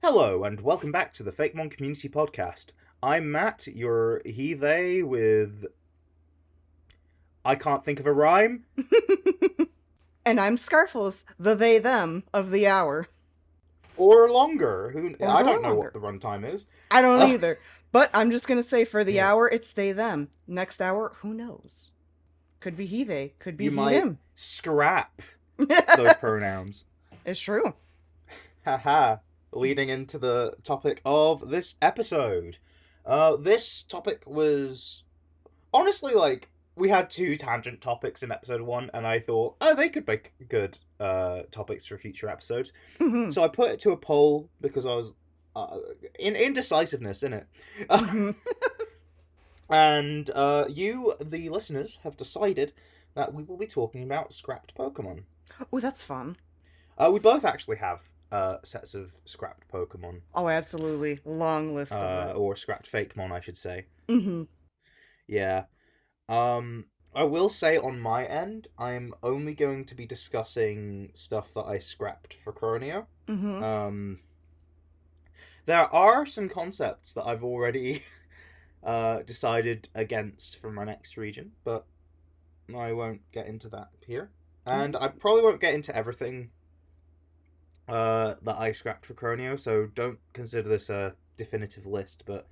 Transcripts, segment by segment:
Hello, and welcome back to the Fakemon Community Podcast. I'm Matt, your he-they with... I can't think of a rhyme. And I'm Scarffles, the they them of the hour. Or longer. Or I the don't know what longer. the runtime is. I don't Uh, either. But I'm just gonna say for the yeah. hour, it's they them. Next hour, who knows? Could be he they, could be You he might him. scrap those pronouns. It's true. Haha. Leading into the topic of this episode. This topic was... Honestly, we had two tangent topics in episode one, and I thought, oh, they could make good topics for future episodes. hmm So I put it to a poll because I was in indecisiveness in it, hmm and you, the listeners, have decided that we will be talking about scrapped Pokemon. Oh, that's fun. We both actually have sets of scrapped Pokemon, Oh, absolutely. Long list of it. or scrapped Fakemon, I should say. hmm Yeah. I will say on my end, I'm only going to be discussing stuff that I scrapped for Chronio. hmm Um, there are some concepts that I've already decided against for my next region, but I won't get into that here. And I probably won't get into everything that I scrapped for Chronio, so don't consider this a definitive list, but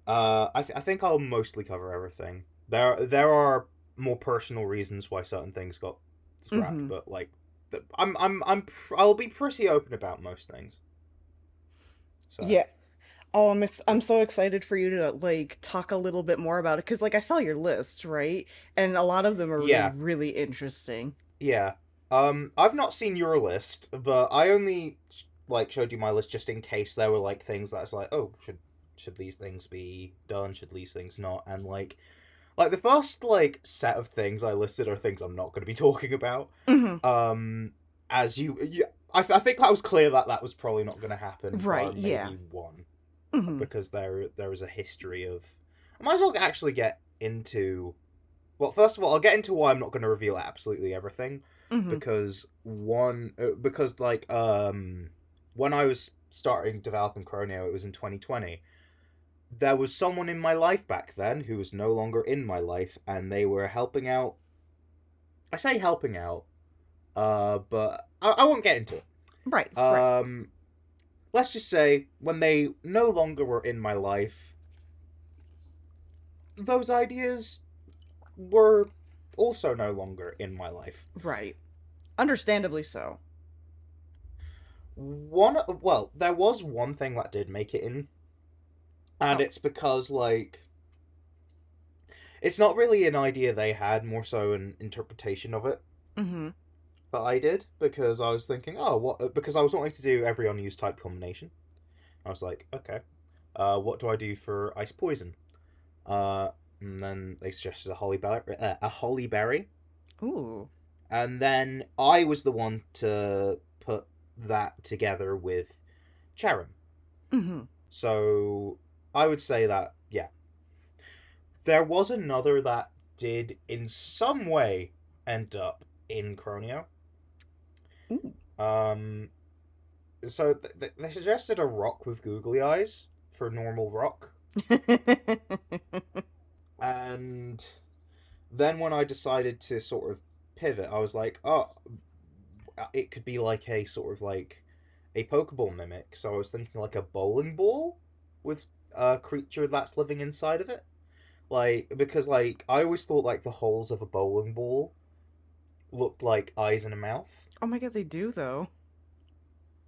I think I'll mostly cover everything. There are more personal reasons why certain things got scrapped, hmm but I'll be pretty open about most things. So Yeah. Oh, I'm so excited for you to talk a little bit more about it because I saw your list, right? And a lot of them are yeah, really interesting. yeah. I've not seen your list, but I only showed you my list just in case there were things that's oh, should these things be done? Should these things not? And the first set of things I listed are things I'm not going to be talking about. hmm Um, as I think that was clear that that was probably not going to happen, bar Right, yeah. maybe one, hmm because there is a history of. I might as well actually get into. Well, first of all, I'll get into why I'm not going to reveal absolutely everything, hmm because when I was starting developing Chronio, it was in 2020. There was someone in my life back then who was no longer in my life, and they were helping out. I say helping out, but I won't get into Right, it. right. Let's just say when they no longer were in my life, those ideas were also no longer in my life. Right. Understandably so. Well, there was one thing that did make it in, and Oh. it's because it's not really an idea they had, more so an interpretation of it Mm-hmm. that I did, because I was thinking, oh, what? Because I was wanting to do every unused type combination. I was like, okay, what do I do for ice poison? Uh, and then they suggested a holly berry, Ooh. and then I was the one to put that together with Charon. Mm-hmm. So I would say that yeah, there was another that did in some way end up in Chronio. Ooh. Um, so they suggested a rock with googly eyes for normal rock, and then when I decided to sort of pivot, I was like, oh, it could be like a sort of a Pokeball mimic. So I was thinking like a bowling ball with a creature that's living inside of it. Because I always thought the holes of a bowling ball looked like eyes and a mouth. Oh my god, they do though.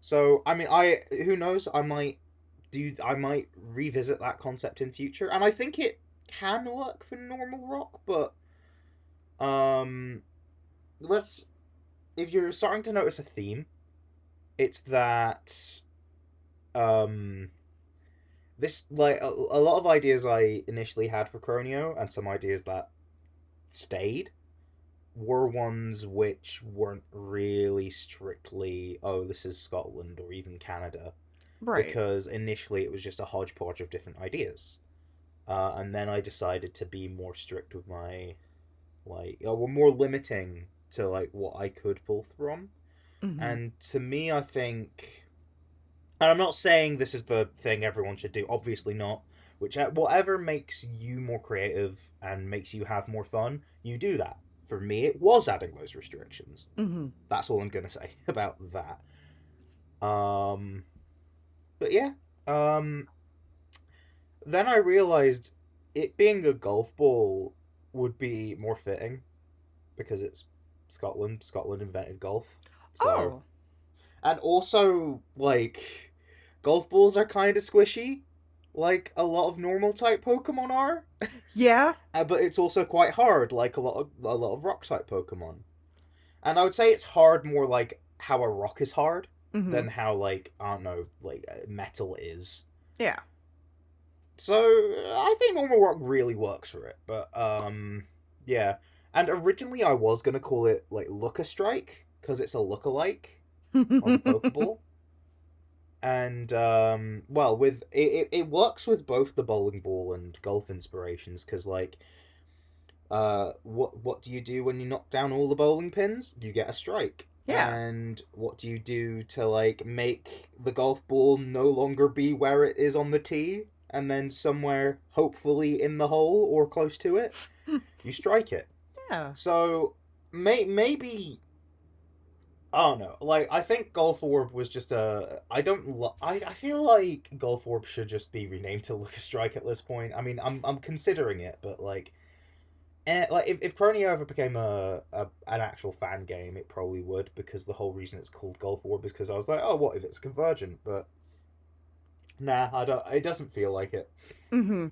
So I mean, I who knows? I might revisit that concept in future, and I think it can work for normal rock. But um, let's if you're starting to notice a theme, it's that um this a lot of ideas I initially had for Chronio and some ideas that stayed were ones which weren't really strictly, oh, this is Scotland or even Canada, Right. because initially it was just a hodgepodge of different ideas. And then I decided to be more strict with my, or more limiting to what I could pull from. Mm-hmm. And to me, I think And I'm not saying this is the thing everyone should do. Obviously not. Whatever makes you more creative and makes you have more fun, you do that. For me, it was adding those restrictions. Hmm. That's all I'm gonna say about that. Um, but yeah. Um, then I realized it being a golf ball would be more fitting because it's Scotland. Scotland invented golf, so Oh, and also like golf balls are kind of squishy, like a lot of normal type Pokemon are. yeah. But it's also quite hard, like a lot of rock type Pokemon. And I would say it's hard more like how a rock is hard Hmm. than how like I don't know like metal is. Yeah. So I think normal rock really works for it. But yeah. And originally I was gonna call it like Looka Strike because it's a lookalike of a Pokeball. And well, with it works with both the bowling ball and golf inspirations because like what do you do when you knock down all the bowling pins? You get a strike. Yeah. And what do you do to like make the golf ball no longer be where it is on the tee and then somewhere hopefully in the hole or close to it? You strike it. Yeah. So maybe I don't know. Like I think Golf Orb was just a. I don't. I feel like Golf Orb should just be renamed to Look a Strike at this point. I mean, I'm considering it, but like if Chronia ever became a an actual fan game, it probably would because the whole reason it's called Golf Orb is because I was like, oh, what if it's convergent? But nah, I don't. It doesn't feel like it. Hmm.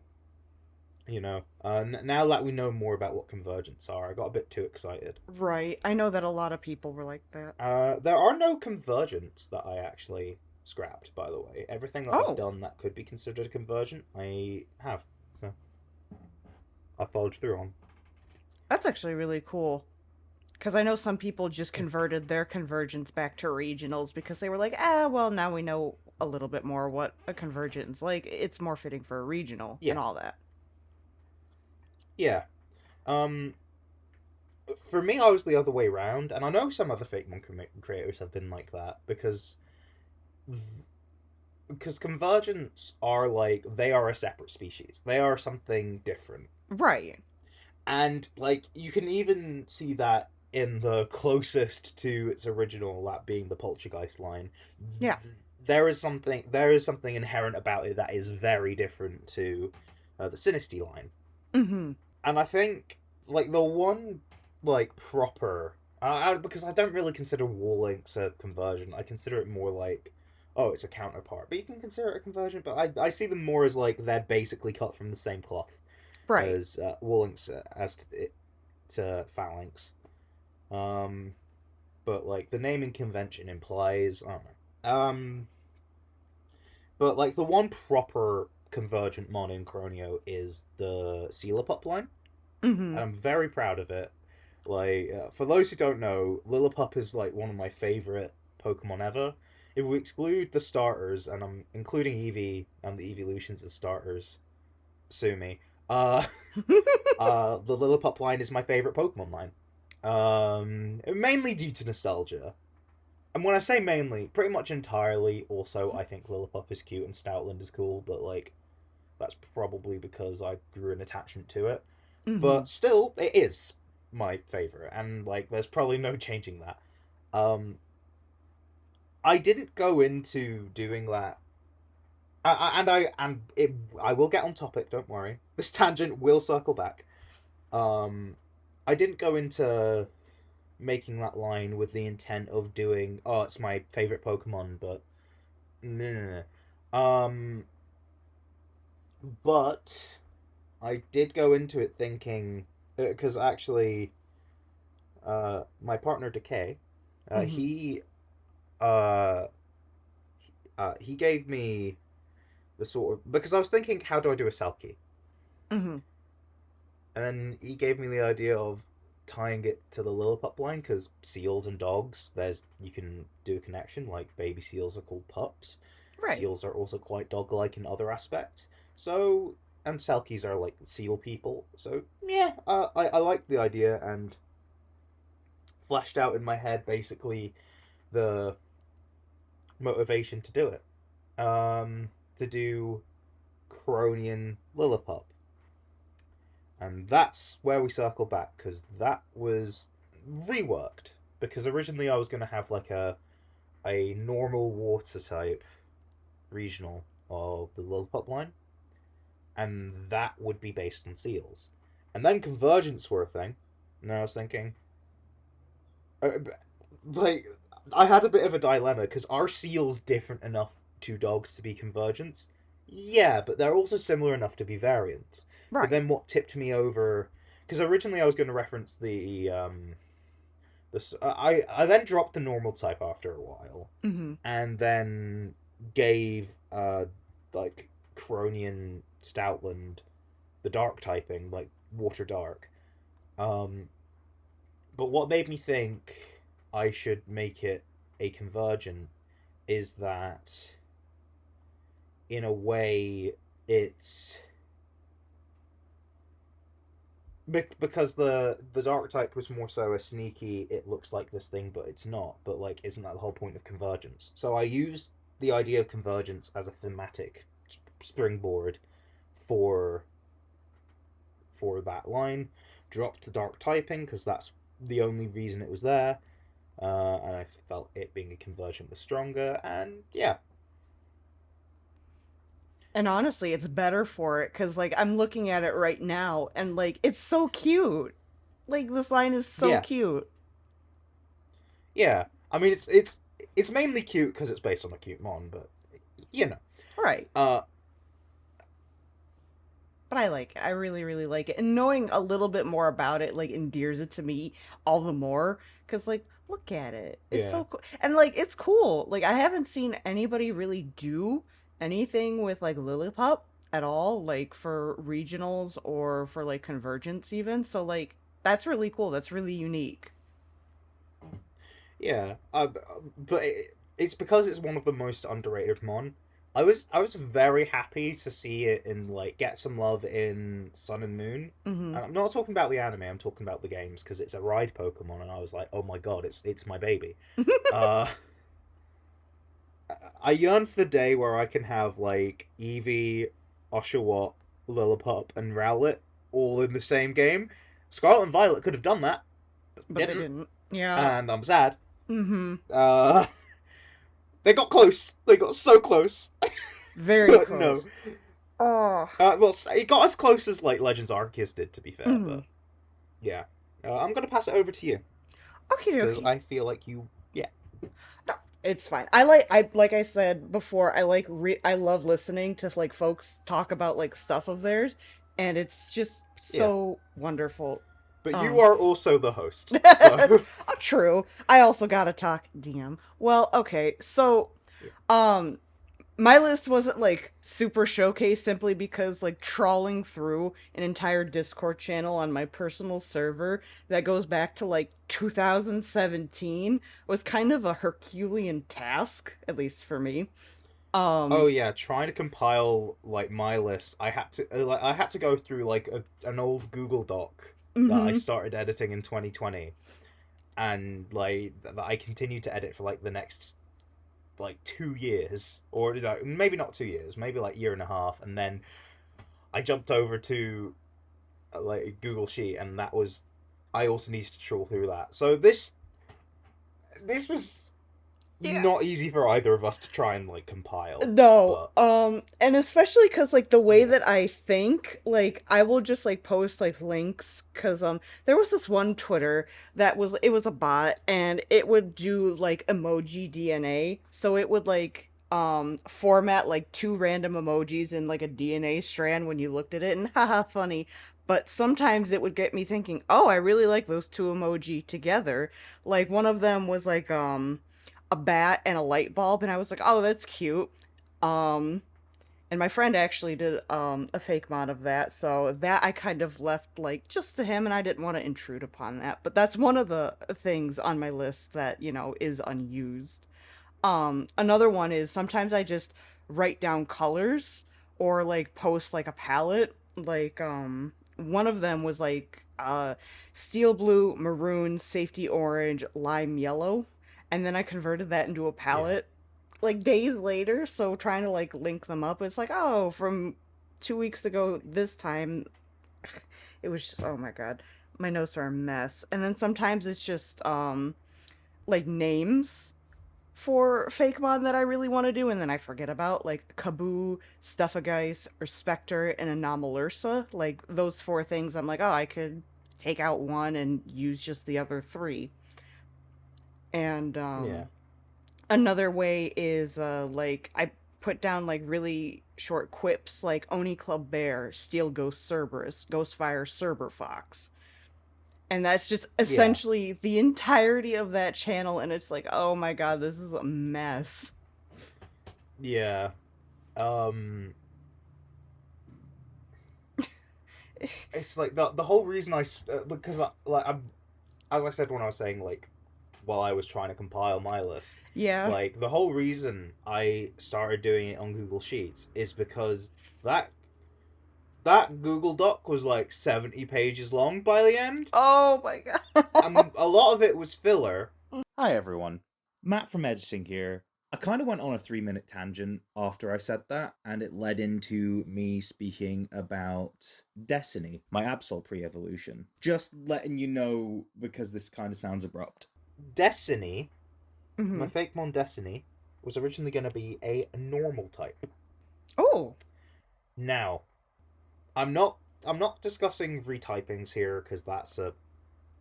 Now that we know more about what convergents are, I got a bit too excited. Right. I know that a lot of people were like that. There are no convergents that I actually scrapped, by the way. Everything that I've Oh, done that could be considered a convergent, I have. So I followed through on. that's actually really cool. Because I know some people just Yeah. converted their convergence back to regionals because they were like, ah, well, now we know a little bit more what a convergence like. It's more fitting for a regional and Yeah. all that. Yeah. Um, for me, I was the other way around, and I know some other Fakemon creators have been like that because convergents are like they are a separate species. They are something different. Right. And like you can even see that in the closest to its original, that being the Poltergeist line. Yeah. There is something inherent about it that is very different to the Sinisty line. Hmm. And I think like the one like proper because I don't really consider Wall Links a conversion. I consider it more like oh, it's a counterpart. But you can consider it a conversion. But I see them more as like they're basically cut from the same cloth Right. as Wall Links as to Phalanx. Um, but like the naming convention implies I don't know. But like the one proper convergent mon in Chronio is the Sealer line, Hmm. and I'm very proud of it. Like for those who don't know, Lillipup is like one of my favorite Pokemon ever. If we exclude the starters, and I'm including Eevee and the evolutions as starters, sue me. Uh, the Lillipup line is my favorite Pokemon line. Mainly due to nostalgia. And when I say mainly, pretty much entirely, also, I think Lillipup is cute and Stoutland is cool, but, like, that's probably because I grew an attachment to it. Hmm. But still, it is my favorite, and, like, there's probably no changing that. Um, I didn't go into doing that. I will get on topic, don't worry. This tangent will circle back. Um, I didn't go into making that line with the intent of doing oh it's my favorite Pokemon, but meh. um but I did go into it thinking because actually my partner Decay Hmm. he uh he gave me the sort of because I was thinking how do I do a Selkie, Hmm. and then he gave me the idea of tying it to the Lillipup line because seals and dogs, there's you can do a connection. Like baby seals are called pups. Right. Seals are also quite dog-like in other aspects. So and Selkies are like seal people. So yeah, I like the idea and flashed out in my head basically the motivation to do it. to do Cronian Lillipup, and that's where we circle back because that was reworked. Because originally I was going to have like a normal water type regional of the Lillipup line, and that would be based on seals. And then convergence were a thing, and I was thinking, uh, like, I had a bit of a dilemma because are seals different enough to dogs to be convergence? Yeah, but they're also similar enough to be variants. But Right. then what tipped me over? Because originally I was going to reference I then dropped the normal type after a while, Mm-hmm. and then gave like Cronian Stoutland the dark typing, like water dark. Um, but what made me think I should make it a convergent is that in a way it's because the dark type was more so a sneaky it looks like this thing but it's not, but like isn't that the whole point of convergence? So I used the idea of convergence as a thematic springboard for that line, dropped the dark typing because that's the only reason it was there, and I felt it being a convergent was stronger, and yeah. And honestly, it's better for it because, like, I'm looking at it right now and, like, it's so cute. Like, this line is so Yeah, cute. yeah. I mean, it's mainly cute because it's based on a cute mon, but you know, Right. uh, But I like it. I really, really like it. And knowing a little bit more about it, like, endears it to me all the more. Because, like, look at it. It's yeah, so cool. And, like, it's cool. Like, I haven't seen anybody really do anything with, like, Lillipup at all, like, for regionals or for, like, convergence, even. So, like, that's really cool. That's really unique. yeah. But it's because it's one of the most underrated mon. I was very happy to see it in like get some love in Sun and Moon. Mm And I'm not talking about the anime. I'm talking about the games because it's a ride Pokemon, and I was like, oh my god, it's my baby. hmm. Uh, I yearn for the day where I can have like Eevee, Oshawott, Lillipup, and Rowlet all in the same game. Scarlet and Violet could have done that, but But they didn't, didn't. Yeah. and I'm sad. Mm hmm. Uh, they got close. They got so close, Very but no. close. Oh. Well, it got as close as like Legends Arceus did, to be fair. Mm hmm. But yeah, I'm gonna pass it over to you Okie because dokie. I feel like you. Yeah, No, it's fine. I like I said before, I love listening to like folks talk about like stuff of theirs, and it's just yeah. so wonderful. But you Um are also the host, so oh, true. I also gotta talk DM. Well, okay, so yeah. um my list wasn't like super showcase simply because like trawling through an entire Discord channel on my personal server that goes back to like 2017 was kind of a Herculean task, at least for me. Oh Um yeah, trying to compile like my list, I had to go through like an old Google Doc that I mhm. started editing in 2020, and like that I continued to edit for like the next like 2 years, or like, maybe not 2 years, maybe like year and a half, and then I jumped over to like Google Sheet, and that was I also needed to trawl through that. So this was Yeah. not easy for either of us to try and like compile, No, but and especially because like the way yeah, that I think, like I will just like post like links because there was this one Twitter that was it was a bot and it would do like emoji DNA, so it would like format like two random emojis in like a DNA strand when you looked at it and haha funny. But sometimes it would get me thinking, oh, I really like those two emoji together. Like one of them was like a bat and a light bulb and I was like, "Oh, that's cute." Um and my friend actually did a fake mod of that. So that I kind of left like just to him and I didn't want to intrude upon that. But that's one of the things on my list that, is unused. Another one is sometimes I just write down colors or like post like a palette. Like one of them was like steel blue, maroon, safety orange, lime yellow, and then I converted that into a yeah. palette like days later, so trying to like link them up, it's like, oh, from 2 weeks ago this time. It was just, oh my god, my notes are a mess. And then sometimes it's just like names for Fakemon that I really want to do, and then I forget about, like Kaboo, Stuffageist, or Spectre, and Anomalursa. Like those four things, I'm like, oh, I could take out one and use just the other three. And Yeah. another way is like I put down like really short quips like Oni Club Bear, Steel Ghost Cerberus, Ghostfire Cerber Fox. And that's just Yeah. essentially the entirety of that channel, and it's like, oh my god, this is a mess. Yeah. It's like the whole reason because I'm, as I said when I was saying, like, while I was trying to compile my list, Yeah. like the whole reason I started doing it on Google Sheets is because that that Google Doc was like 70 pages long by the end. Oh my god. A lot of it was filler. Hi everyone, Matt from editing here. I kind of went on a 3 minute tangent after I said that, and it led into me speaking about Destiny, my Absol pre evolution. Just letting you know because this kind of sounds abrupt. Destiny, my Hmm. Fakemon Destiny, was originally going to be a normal type. Oh. Now, I'm not discussing retypings here because that's a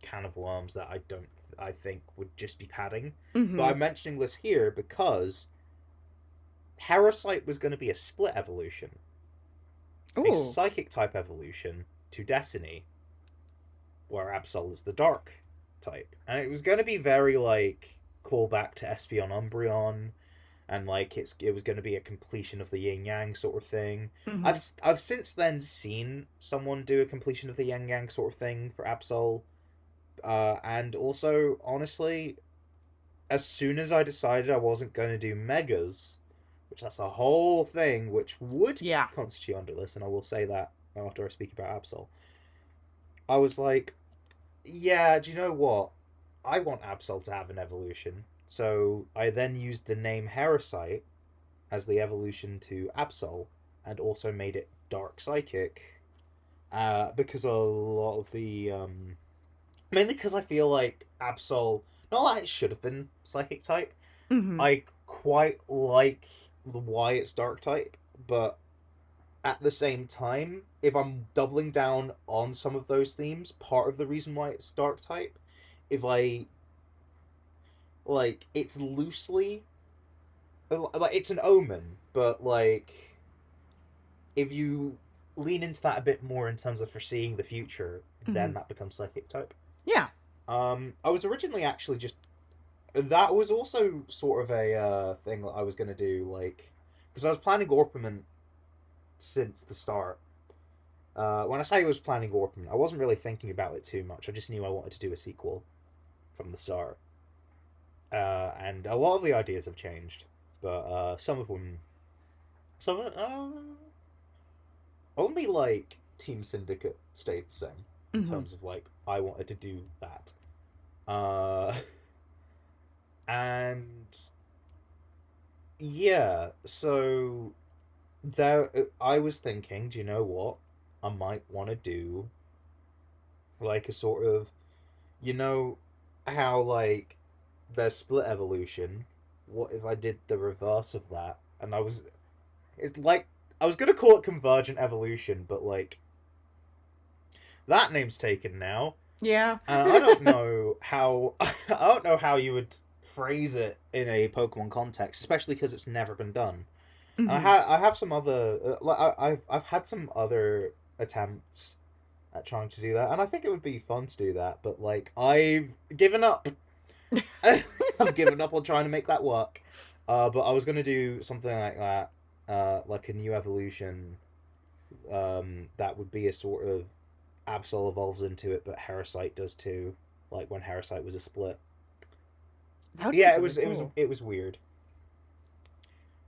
can of worms that I think would just be padding. But Hmm. I'm mentioning this here because Parasite was going to be a split evolution, a Oh. psychic type evolution to Destiny, where Absol is the dark type, and it was going to be very like callback to Espeon Umbreon, and like it was going to be a completion of the Yin Yang sort of thing. Hmm. I've since then seen someone do a completion of the Yin Yang sort of thing for Absol, and also honestly, as soon as I decided I wasn't going to do megas, which that's a whole thing, which would Yeah. constitute under this, and I will say that after I speak about Absol, I was like, yeah, do you know what? I want Absol to have an evolution. So I then used the name Herosite as the evolution to Absol, and also made it Dark Psychic, because a lot of the mainly because I feel like Absol, not that it should have been Psychic type. Hmm. I quite like why it's Dark type, but at the same time, if I'm doubling down on some of those themes, part of the reason why it's Dark type, if I like, it's loosely like it's an omen, but like if you lean into that a bit more in terms of foreseeing the future, Hmm. then that becomes Psychic type. Yeah. I was originally actually just that was also sort of a thing that I was gonna do, like, because I was planning Orpiment since the start. When I say I was planning Orpiment, I wasn't really thinking about it too much. I just knew I wanted to do a sequel from the start, and a lot of the ideas have changed, but some of them, some only like Team Syndicate stayed the same in Hmm. terms of like I wanted to do that. Uh, and yeah, so there I was thinking, do you know what? I might want to do like a sort of, you know, how like there's split evolution. What if I did the reverse of that? And it's like I was gonna call it convergent evolution, but like that name's taken now, Yeah. and I don't know how I don't know how you would phrase it in a Pokemon context, especially because it's never been done. Hmm. I have some other like I've had some other attempts at trying to do that, and I think it would be fun to do that. But like I've given up. I've given up on trying to make that work. But I was gonna do something like that, like a new evolution. That would be a sort of Absol evolves into it, but Herosite does too. Like when Herosite was a split. That would be Yeah, really cool. it was weird.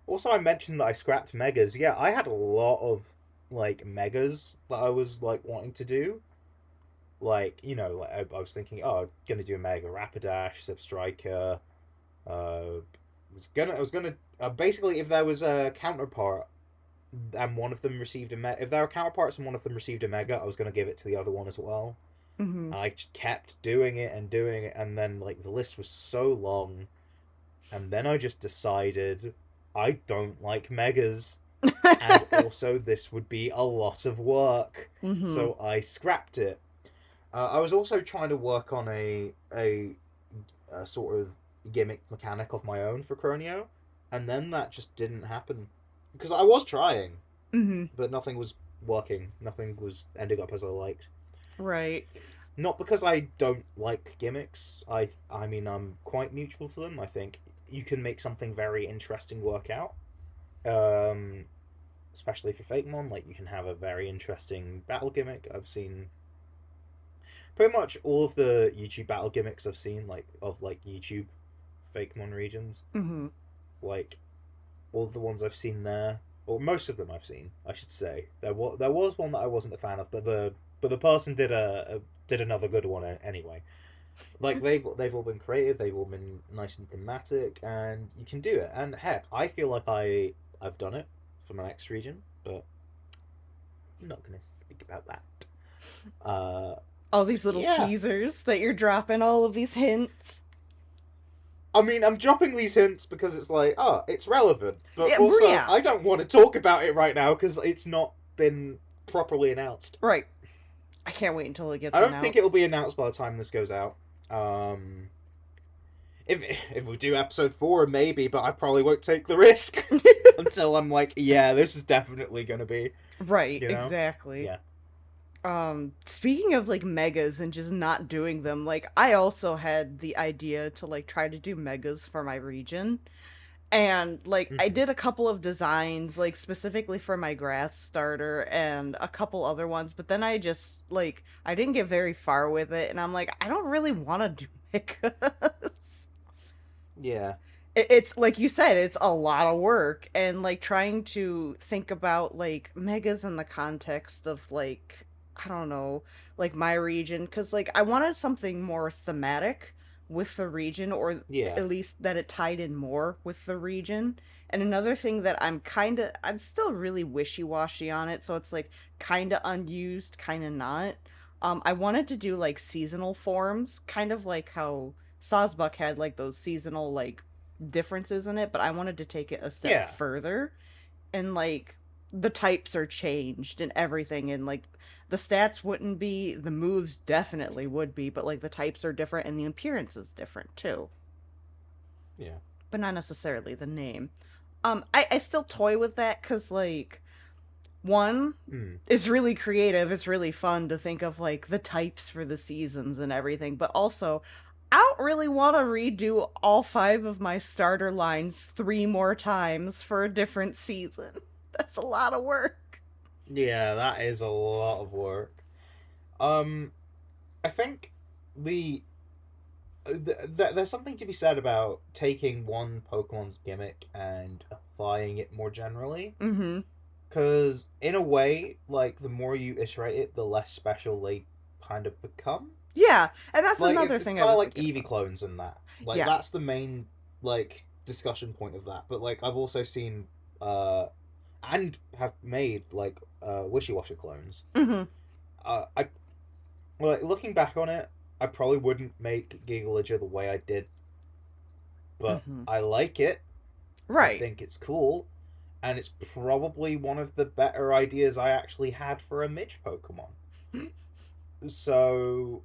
Also, I mentioned that I scrapped megas. Yeah, I had a lot of like megas that I was like wanting to do. Like, you know, like I was thinking, oh, I'm gonna do a mega Rapidash, Zip Striker, uh, I was gonna basically, if there was a counterpart and one of them received a mega, if there were counterparts and one of them received a mega, I was gonna give it to the other one as well. Mm-hmm. And I just kept doing it and doing it, and then like the list was so long, and then I just decided I don't like megas, and also this would be a lot of work, Mm-hmm. so I scrapped it. I was also trying to work on a sort of gimmick mechanic of my own for Cronio, and then that just didn't happen because I was trying, Mm-hmm. but nothing was working. Nothing was ending up as I liked. Right. Not because I don't like gimmicks. I mean I'm quite neutral to them. I think you can make something very interesting work out. Um, Especially for Fakemon, like you can have a very interesting battle gimmick. I've seen pretty much all of the YouTube battle gimmicks I've seen, like of like YouTube Fakemon regions, Mm-hmm. like all the ones I've seen there, or most of them I've seen, I should say. There was one that I wasn't a fan of, but the person did did another good one anyway. Like they've all been creative, they've all been nice and thematic, and you can do it. And heck, I feel like I've done it for my next region, but I'm not gonna speak about that. Uh, All these little yeah. teasers that you're dropping, all of these hints. I mean, I'm dropping these hints because it's like, oh, it's relevant, but Yeah, also yeah. I don't want to talk about it right now because it's not been properly announced. Right. I can't wait until it gets I don't think it'll announced. be announced by the time this goes out. Um, if if we do episode 4, maybe, but I probably won't take the risk until I'm like, yeah, this is definitely gonna be, Right, you know, exactly. yeah. Speaking of like megas and just not doing them, like I also had the idea to like try to do megas for my region. And like I Mm-hmm. did a couple of designs like specifically for my grass starter and a couple other ones, but then I just like I didn't get very far with it and I'm like I don't really want to do megas. Yeah, It's like you said, it's a lot of work and like trying to think about like megas in the context of like I don't know, like my region cuz like I wanted something more thematic with the region or yeah, at least that it tied in more with the region. And another thing that I'm still really wishy-washy on it, so it's like kind of unused, kind of not. I wanted to do like seasonal forms, kind of like how Sawsbuck had like those seasonal like differences in it, but I wanted to take it a step yeah, further and like the types are changed and everything and like the stats wouldn't be, the moves definitely would be, but like the types are different and the appearance is different too, yeah. but not necessarily the name. I still toy with that because like one, Hmm. it's really creative, it's really fun to think of like the types for the seasons and everything, but also I don't really want to redo all 5 of my starter lines 3 more times for a different season. That's a lot of work. Yeah, that is a lot of work. Um, I think the there's something to be said about taking one Pokemon's gimmick and applying it more generally. Mm-hmm. Because, in a way, like, the more you iterate it, the less special they kind of become. Yeah, and that's Like, another it's thing I kind of was like thinking Eevee about. clones and that. Like, Yeah. that's the main, like, discussion point of that. But, like, I've also seen, and have made, like, Wishy Washer clones. Mm-hmm. I Like, looking back on it, I probably wouldn't make Gigaliger the way I did, but Mm-hmm. I like it. I Right. think it's cool, and it's probably one of the better ideas I actually had for a Midge Pokemon. So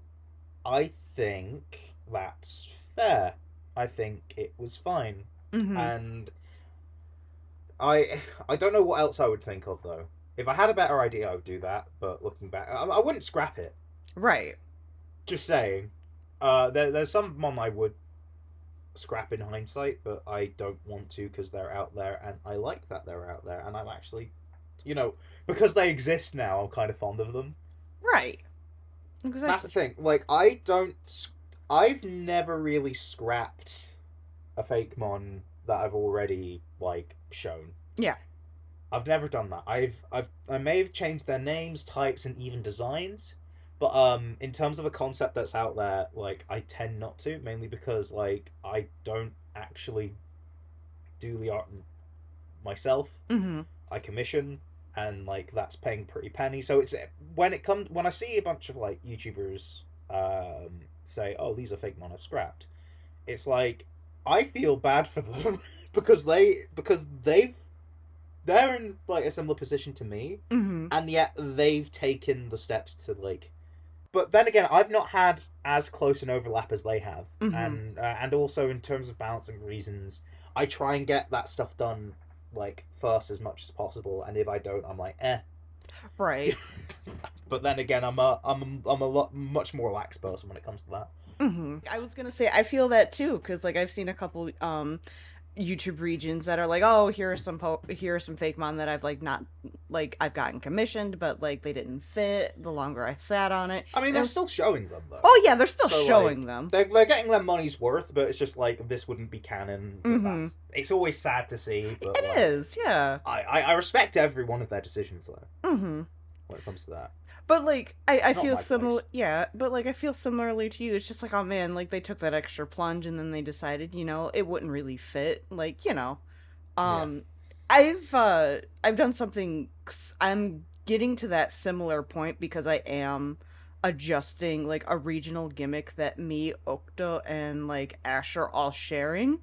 I think that's fair. I think it was fine, Mm-hmm. and I don't know what else I would think of though. If I had a better idea, I would do that. But looking back, I wouldn't scrap it. Right. Just saying. There's some Mon I would scrap in hindsight, but I don't want to because they're out there, and I like that they're out there, and I'm actually, you know, because they exist now, I'm kind of fond of them. Right. That's the Exactly. thing. Like, I don't. I've never really scrapped a fake Mon that I've already like shown. Yeah. I've never done that. I may have changed their names, types, and even designs, but in terms of a concept that's out there, like I tend not to, mainly because like I don't actually do the art myself. Mm-hmm. I commission, and like that's paying pretty penny. So it's when I see a bunch of like YouTubers say, "Oh, these are Fakemon I've scrapped," it's like I feel bad for them because they're in like a similar position to me, Mm-hmm. and yet they've taken the steps to like. But then again, I've not had as close an overlap as they have, Mm-hmm. and also in terms of balancing reasons, I try and get that stuff done like first as much as possible, and if I don't, I'm like, eh. Right. But then again, I'm a lot much more lax person when it comes to that. Mm-hmm. I was gonna say I feel that too, because like I've seen a couple YouTube regions that are like, oh, here are some Fakemon that I've like not like I've gotten commissioned, but like they didn't fit the longer I sat on it. I mean, they're And still showing them though, oh yeah, they're still so showing like them. they're getting their money's worth. But it's just like this wouldn't be canon. But Mm-hmm. that's it's always sad to see. But It like is, yeah. I respect every one of their decisions though Mm-hmm. when it comes to that. But like I Not feel my similar, place. yeah. But like I feel similarly to you. It's just like, oh man, like they took that extra plunge and then they decided, it wouldn't really fit. Like Yeah. um, I've done something. I'm getting to that similar point because I am adjusting like a regional gimmick that me, Okta, and like Ash are all sharing.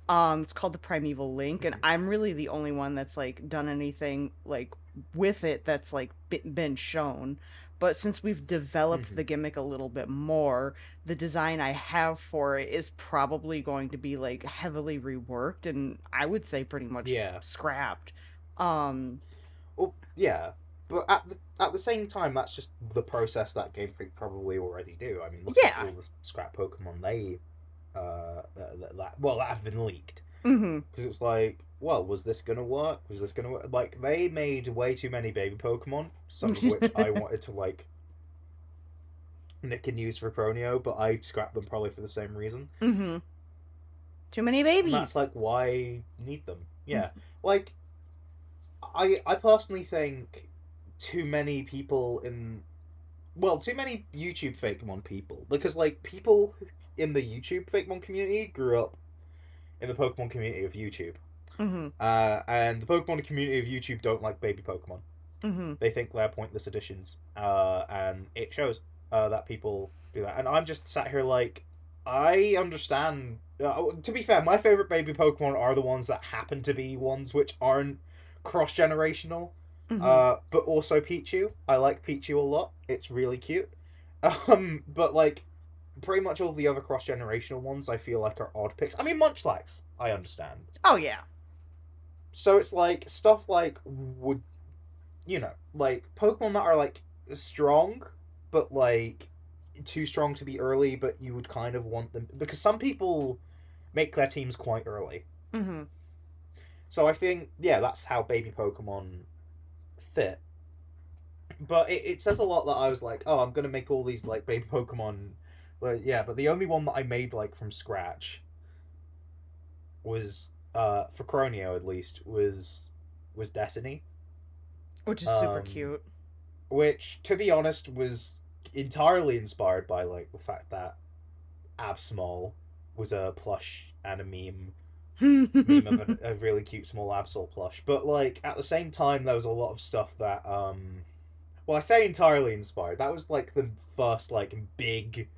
It's called the Primeval Link, and Mhm. I'm really the only one that's like done anything like with it that's like been shown. But since we've developed the Mhm. gimmick a little bit more, the design I have for it is probably going to be like heavily reworked and I would say pretty much Yeah. scrapped. Um, Well, yeah. But at the same time, that's just the process that Game Freak probably already do. I mean, look at yeah. all the scrap Pokemon they that have been leaked Mhm. because it's like, well, was this gonna work? Was this gonna work? Like they made way too many baby Pokemon, some of which I wanted to like nick and use for Cronio, but I scrapped them probably for the same reason. Mhm. Too many And that's babies. like why need them. Yeah. Like I personally think too many people in too many YouTube Fakemon people because like people in the YouTube Fakemon community grew up in the Pokemon community of YouTube. Mhm. And the Pokemon community of YouTube don't like baby Pokemon. Mhm. They think they're pointless additions. And it shows that people do that. And I'm just sat here like, I understand. To be fair, my favorite baby Pokemon are the ones that happen to be ones which aren't cross generational. Mhm. But also Pichu. I like Pichu a lot. It's really cute. But like pretty much all the other cross generational ones, I feel like are odd picks. I mean, Munchlax, I understand. Oh yeah. So it's like stuff like would like Pokemon that are like strong, but like too strong to be early, but you would kind of want them because some people make their teams quite early. Mhm. So I think that's how baby Pokemon fit. But it says a lot that I was like, oh, I'm gonna make all these like baby Pokemon. Well, yeah, but the only one that I made like from scratch was for Cronio at least was Destiny. Which is super Um, cute. which to be honest was entirely inspired by like the fact that Absol was a plush and a meme of a really cute small Absol plush. But like at the same time, there was a lot of stuff that well, I say entirely inspired. That was like the first like big,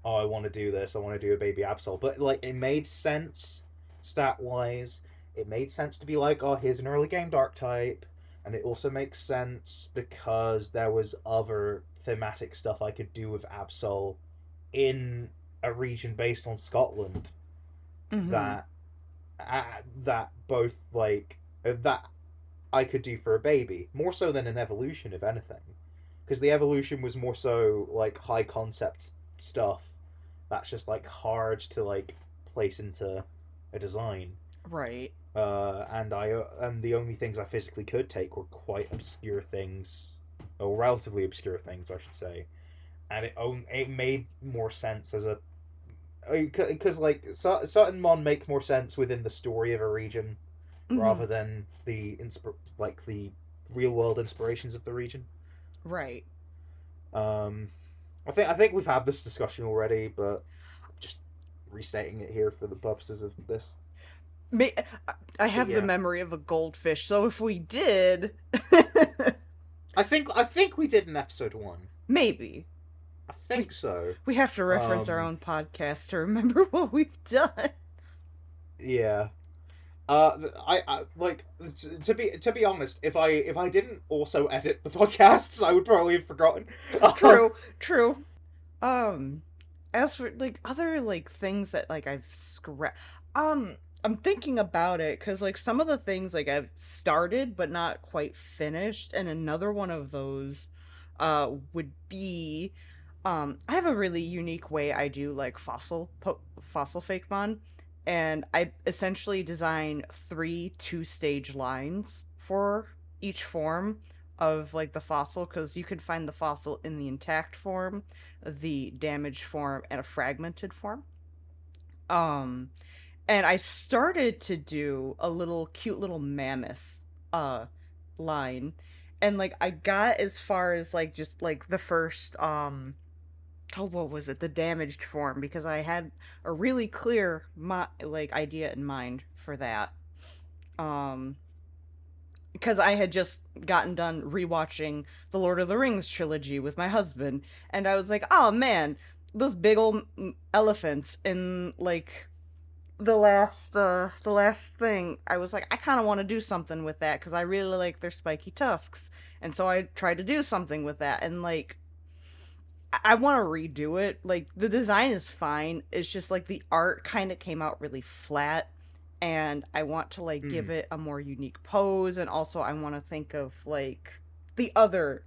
oh, I want to do this. I want to do a baby Absol. But like it made sense stat wise. It made sense to be like, oh, here's an early game dark type, and it also makes sense because there was other thematic stuff I could do with Absol in a region based on Scotland Mhm. that that both like that I could do for a baby more so than an evolution, if anything, because the evolution was more so like high concept stuff that's just like hard to like place into a design. Right. And the only things I physically could take were quite obscure things, or relatively obscure things, I should say. And it made more sense as a because like certain mon make more sense within the story of a region rather Mhm. than the real world inspirations of the region. Right. Um, I think we've had this discussion already, but just restating it here for the purposes of this. May- I But have the yeah, memory of a goldfish, so if we did, I think we did in episode 1. maybe I we think so. we have to reference our Um, own podcast to remember what we've done. yeah. I like to be honest. If I didn't also edit the podcasts, I would probably have forgotten. Um, True, true. Um, as for like other like things that like I've scrapped, I'm thinking about it because like some of the things like I've started but not quite finished, and another one of those, would be, I have a really unique way I do like fossil Fakemon, and I essentially design three two-stage lines for each form of like the fossil because you can find the fossil in the intact form, the damaged form, and a fragmented form. Um, and I started to do a little cute little mammoth uh line, and like I got as far as like just like the first oh what was it, the damaged form, because I had a really clear like idea in mind for that. Um, because I had just gotten done rewatching the Lord of the Rings trilogy with my husband, and I was like, "Oh man, those big old elephants in like the last thing." I was like, I kind of want to do something with that because I really like their spiky tusks, and so I tried to do something with that, and like I want to redo it. Like the design is fine. It's just like the art kind of came out really flat, and I want to like give hmm, it a more unique pose, and also I want to think of like the other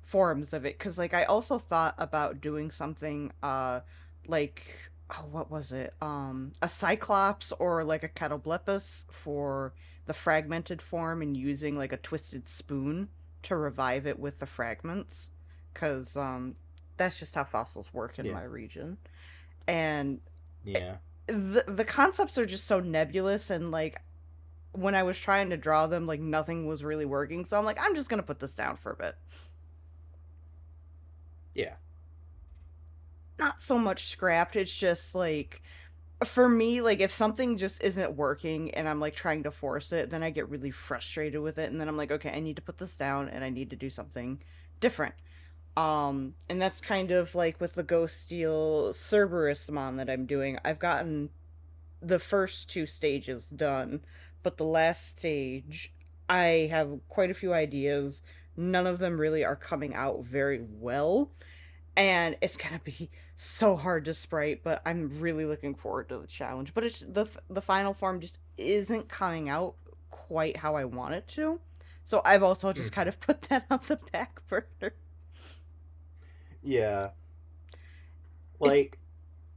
forms of it, cuz like I also thought about doing something like, oh what was it? A cyclops or like a catoblepus for the fragmented form, and using like a twisted spoon to revive it with the fragments, cuz that's just how fossils work in yeah, my region. And yeah, the concepts are just so nebulous, and like when I was trying to draw them, like nothing was really working, so I'm like, I'm just going to put this down for a bit. yeah. Not so much scrapped. It's just like, for me, like if something just isn't working and I'm like trying to force it, then I get really frustrated with it, and then I'm like, okay, I need to put this down and I need to do something different. And that's kind of like with the Ghost Steel Cerberus mon that I'm doing. I've gotten the first two stages done, but the last stage, I have quite a few ideas. None of them really are coming out very well, and it's gonna be so hard to sprite. But I'm really looking forward to the challenge. But it's the final form just isn't coming out quite how I want it to, so I've also just kind Hmm. of put that on the back burner. Yeah. It, Like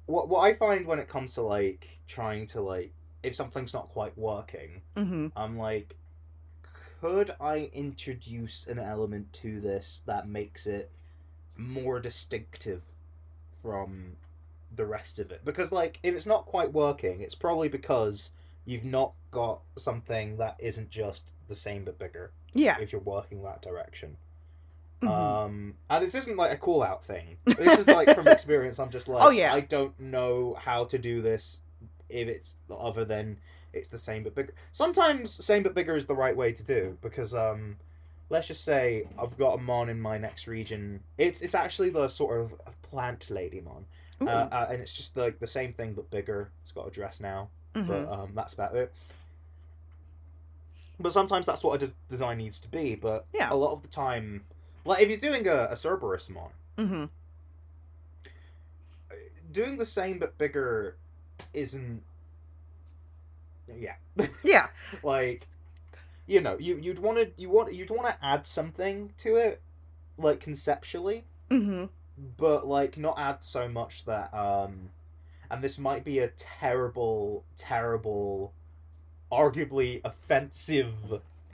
what I find when it comes to like trying to like if something's not quite working, mm-hmm. I'm like, could I introduce an element to this that makes it more distinctive from the rest of it? Because like if it's not quite working, it's probably because you've not got something that isn't just the same but bigger. Yeah. If you're working that direction. Mm-hmm. And this isn't like a call out thing. This is like from experience. I'm just Oh like, yeah. I don't know how to do this if it's other than it's the same but bigger. Sometimes same but bigger is the right way to do because let's just say I've got a mon in my next region. It's actually the sort of plant lady mon, Ooh. and it's just like the same thing but bigger. It's got a dress now, Mm-hmm. but that's about it. But sometimes that's what a design needs to be. But Yeah. a lot of the time, like if you're doing a Cerberus mon, Mm-hmm. doing the same but bigger isn't. Yeah, Yeah. like you'd want to add something to it, like conceptually, Mm-hmm. but like not add so much that and this might be a terrible, terrible, arguably offensive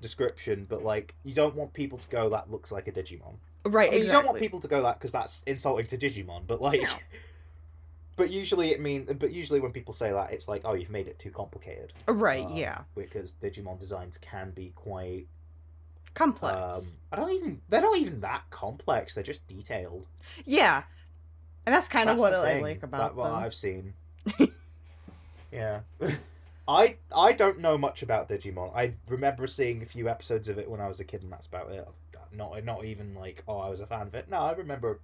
description, but like you don't want people to go that looks like a Digimon. Right. I mean, you don't want Exactly. people to go that because that's insulting to Digimon, but Yeah. like, but usually when people say that, it's like, oh, you've made it too complicated, Right. Yeah. because Digimon designs can be quite, Complex. they're not even that complex. They're just detailed. Yeah. And that's kind of That's what the I like thing that about what them. I've seen. Yeah. I don't know much about Digimon. I remember seeing a few episodes of it when I was a kid, and that's about it. Not even like, oh, I was a fan of it. No, I remember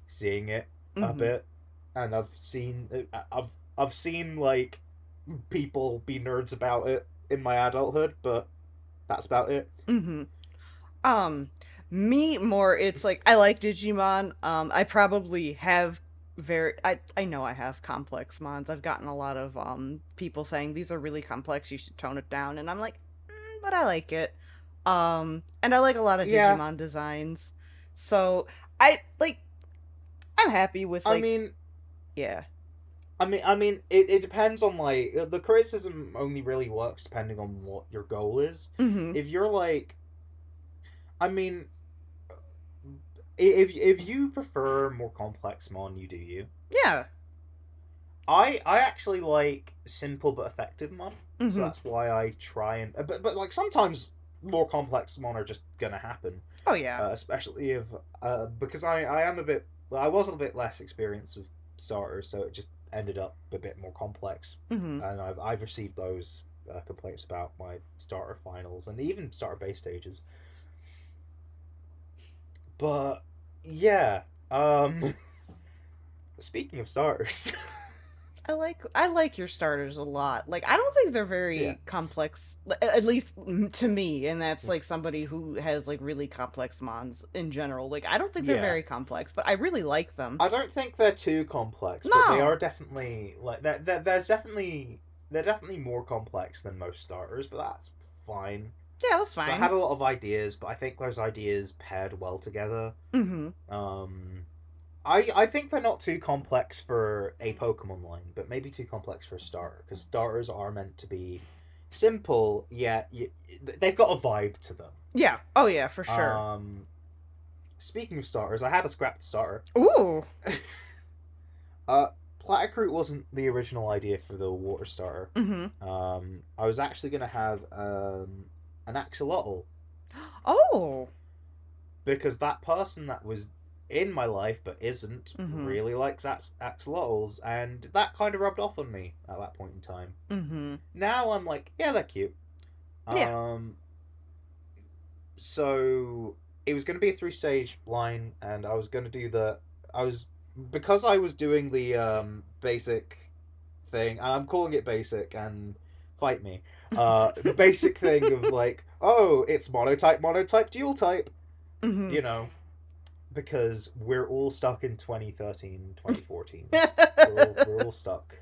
seeing it a Mm-hmm. bit, and I've seen like people be nerds about it in my adulthood, but that's about it. Mm-hmm. Um, Me more, it's like I like Digimon. I probably have I know I have complex mons. I've gotten a lot of people saying these are really complex, you should tone it down, and I'm like, but I like it. And I like a lot of Yeah, Digimon designs. So I like I'm happy with I like mean, yeah. it depends on like the criticism only really works depending on what your goal is. Mhm. If you're like, I mean, if you prefer more complex mon, you do you. Yeah. I actually like simple but effective mon, so Mhm. that's why I try and but like sometimes more complex mon are just gonna happen, Oh yeah. especially if because I am a bit well, I was a bit less experienced with starters, so it just ended up a bit more complex, Mhm. and I've received those complaints about my starter finals and even starter base stages, but yeah. Speaking of starters, I like your starters a lot. Like I don't think they're yeah. very complex, at least to me, and that's like somebody who has like really complex mons in general. Like I don't think they're Yeah, very complex, but I really like them. I don't think they're too complex, but they No. are definitely like there's definitely they're definitely more complex than most starters, but that's fine. Yeah, that's So I fine. had a lot of ideas, but I think those ideas paired well together. Mhm. Um, I think they're not too complex for a Pokemon line, but maybe too complex for a starter because starters are meant to be simple, yet they've got a vibe to them. Yeah. Oh yeah, for sure. Um, Speaking of starters, I had a scrapped starter. Ooh. Uh, Platicroot wasn't the original idea for the water starter. Mhm. I was actually gonna have an axolotl Oh. because that person that was in my life but isn't Mhm. really likes axolotls, and that kind of rubbed off on me at that point in time. Mhm. Now I'm like, yeah, they're cute. Yeah. Um, so it was gonna be a three-stage line, and I was gonna do the I was because I was doing the basic thing, and I'm calling it basic, and fight me. The basic thing of like, oh, it's monotype, dual type, Mhm. you know, because we're all stuck in 2013, 2014. We're all stuck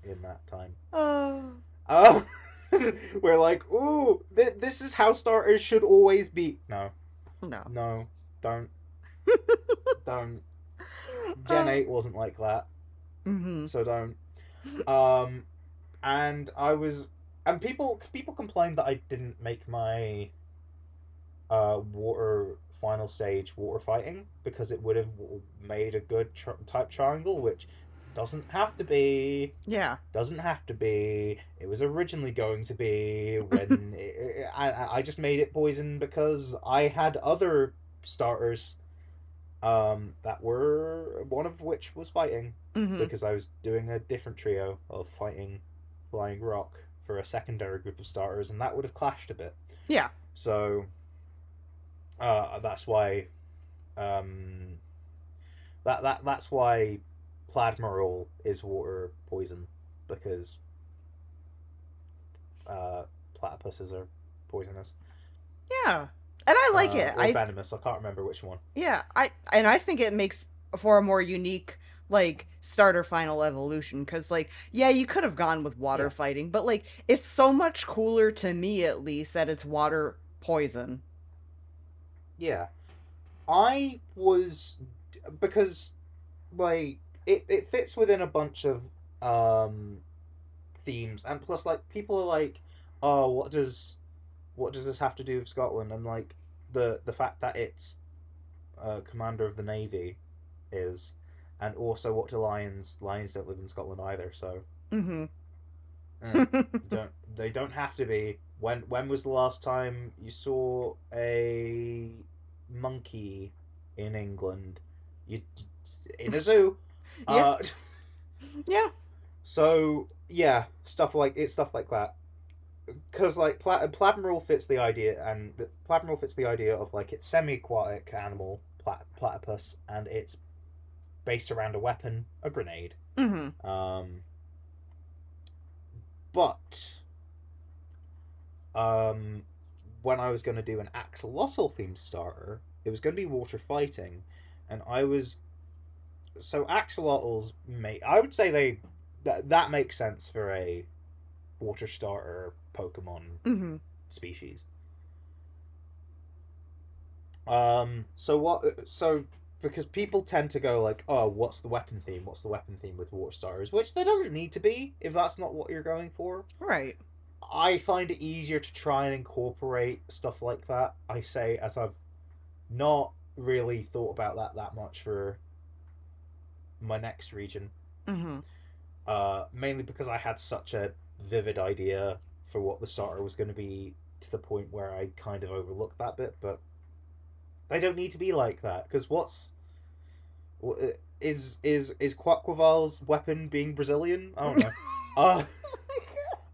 in that time. Oh. Uh, we're like, ooh, this is how starters should always be. No, No. no, don't, don't. Gen Oh. 8 wasn't like that, Mhm. so don't. Um, and I was, and people complained that I didn't make my water final stage water fighting because it would have made a good type triangle, which doesn't have to be. Yeah. Doesn't have to be. It was originally going to be when I just made it poison because I had other starters that were one of which was fighting Mhm. because I was doing a different trio of fighting flying rock for a secondary group of starters, and that would have clashed a bit. Yeah. So that's why um, that's why Pladmerol is water poison because platypuses are poisonous Yeah. And I like it. or venomous. I can't remember which one. I think it makes for a more unique like starter final evolution cuz like yeah, you could have gone with water Yeah, fighting, but like it's so much cooler to me at least that it's water poison. yeah. I was because like it fits within a bunch of um themes, and plus like people are like, oh, what does this have to do with Scotland? And like the fact that it's commander of the navy is, and also what do lions don't live in Scotland either, so Mhm. eh, don't they don't have to be. When was the last time you saw a monkey in England? You in a zoo. Yeah. Uh, Yeah. So yeah, stuff like that. Because like Platinum fits the idea, and Platinum fits the idea of like it's semi-aquatic animal platypus, and it's based around a weapon, a grenade. Mm-hmm. Um, but um, when I was going to do an axolotl themed starter, it was going to be water fighting, and I was so axolotls make I would say that makes sense for a water starter Pokemon Mm-hmm. species. So what? So because people tend to go like, oh, what's the weapon theme? What's the weapon theme with water starters? Which there doesn't need to be if that's not what you're going for. Right. I find it easier to try and incorporate stuff like that. I say as I've not really thought about that much for my next region. Mm-hmm. Mainly because I had such a vivid idea for what the starter was going to be to the point where I kind of overlooked that bit, but they don't need to be like that because is Quackwaval's weapon being Brazilian? I don't know. Uh,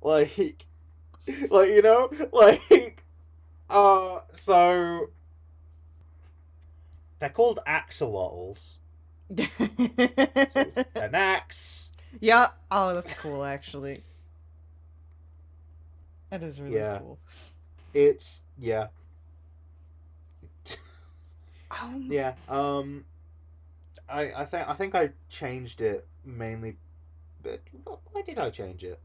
like, you know, so they're called axolotls. So it's an axe. Yeah. Oh, that's cool. Actually, that is really Yeah, cool. it's yeah, Um. yeah. I think I changed it mainly. But why did I change it?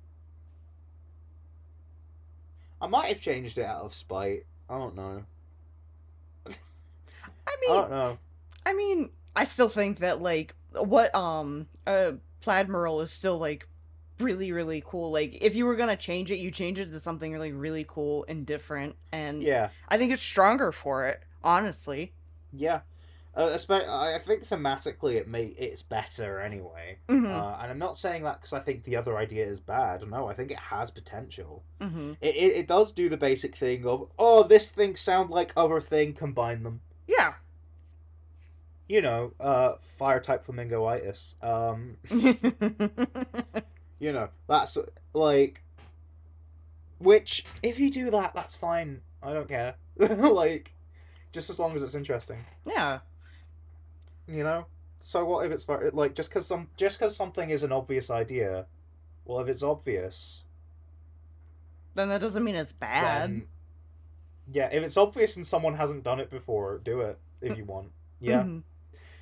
I might have changed it out of spite. I don't know. I I mean, don't know. I still think that like what Pladmiral is still like really really cool. Like if you were gonna change it, you change it to something really cool and different, and Yeah, I think it's stronger for it. Honestly. yeah. I think thematically it's better anyway. Mm-hmm. And I'm not saying that because I think the other idea is bad. No, I think it has potential. Mm-hmm. It does do the basic thing of this thing sound like other thing, combine them. Yeah. You know, fire type flamingoitis. You know, that's like which if you do that, that's fine. I don't care. Like just as long as it's interesting. Yeah. You know. So what if it's like just because something is an obvious idea? Well, if it's obvious, Then that doesn't mean it's bad. then yeah, if it's obvious and someone hasn't done it before, do it if you want. Yeah, Mm-hmm.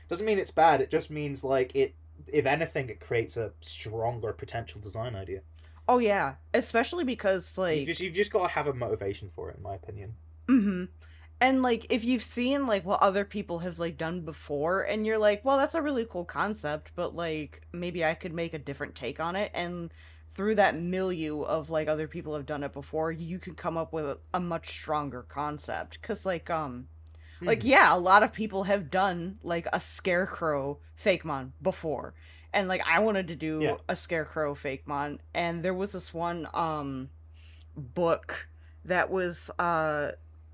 doesn't mean it's bad. It just means like it. If anything, it creates a stronger potential design idea. Oh yeah, especially because You've just got to have a motivation for it, in my opinion. mm-hmm. And like if you've seen like what other people have like done before and you're like, well, that's a really cool concept, but like maybe I could make a different take on it, and through that milieu of like other people have done it before, you can come up with a much stronger concept. Cause like Hmm. yeah, a lot of people have done like a scarecrow Fakemon before. And like I wanted to Yeah. do a scarecrow Fakemon, and there was this one book that was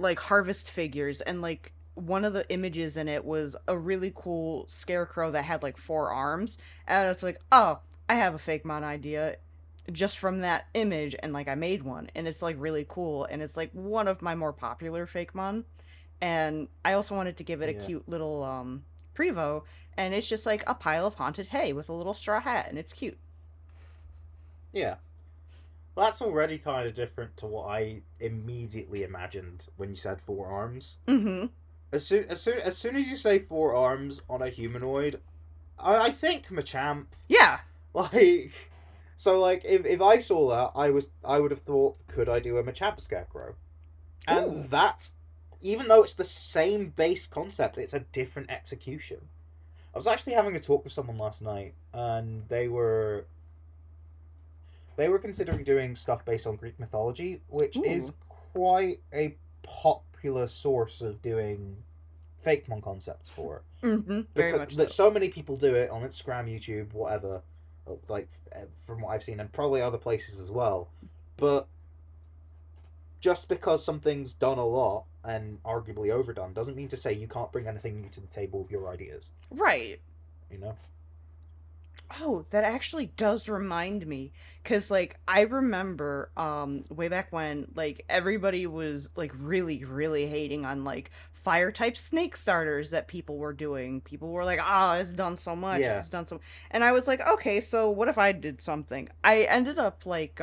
like harvest figures, and like one of the images in it was a really cool scarecrow that had like four arms, and it's like, oh, I have a Fakemon idea just from that image, and like I made one, and it's like really cool, and it's like one of my more popular Fakemon. And I also wanted to give it a Yeah. cute little prevo, and it's just like a pile of haunted hay with a little straw hat, and it's cute. Yeah. Well, that's already kind of different to what I immediately imagined when you said four arms. Mm-hmm. As soon as you say four arms on a humanoid, I think Machamp. Yeah. Like, so like if I saw that, I would have thought, could I do a Machamp Scarecrow? Ooh. And that's even though it's the same base concept, it's a different execution. I was actually having a talk with someone last night, and they were considering doing stuff based on Greek mythology, which is Ooh. quite a popular source of doing Fakemon concepts for. Mm-hmm. Very Because much that so. so many people do it on Instagram, YouTube, whatever, like from what I've seen, and probably other places as well. But just because something's done a lot and arguably overdone doesn't mean to say you can't bring anything new to the table with your ideas. Right. You know. Oh, that actually does remind me, cuz like I remember way back when like everybody was like really hating on like fire type snake starters that people were doing. People were like, "Ah, it's done so much. Yeah, It's done so." And I was like, "Okay, so what if I did something?" I ended up like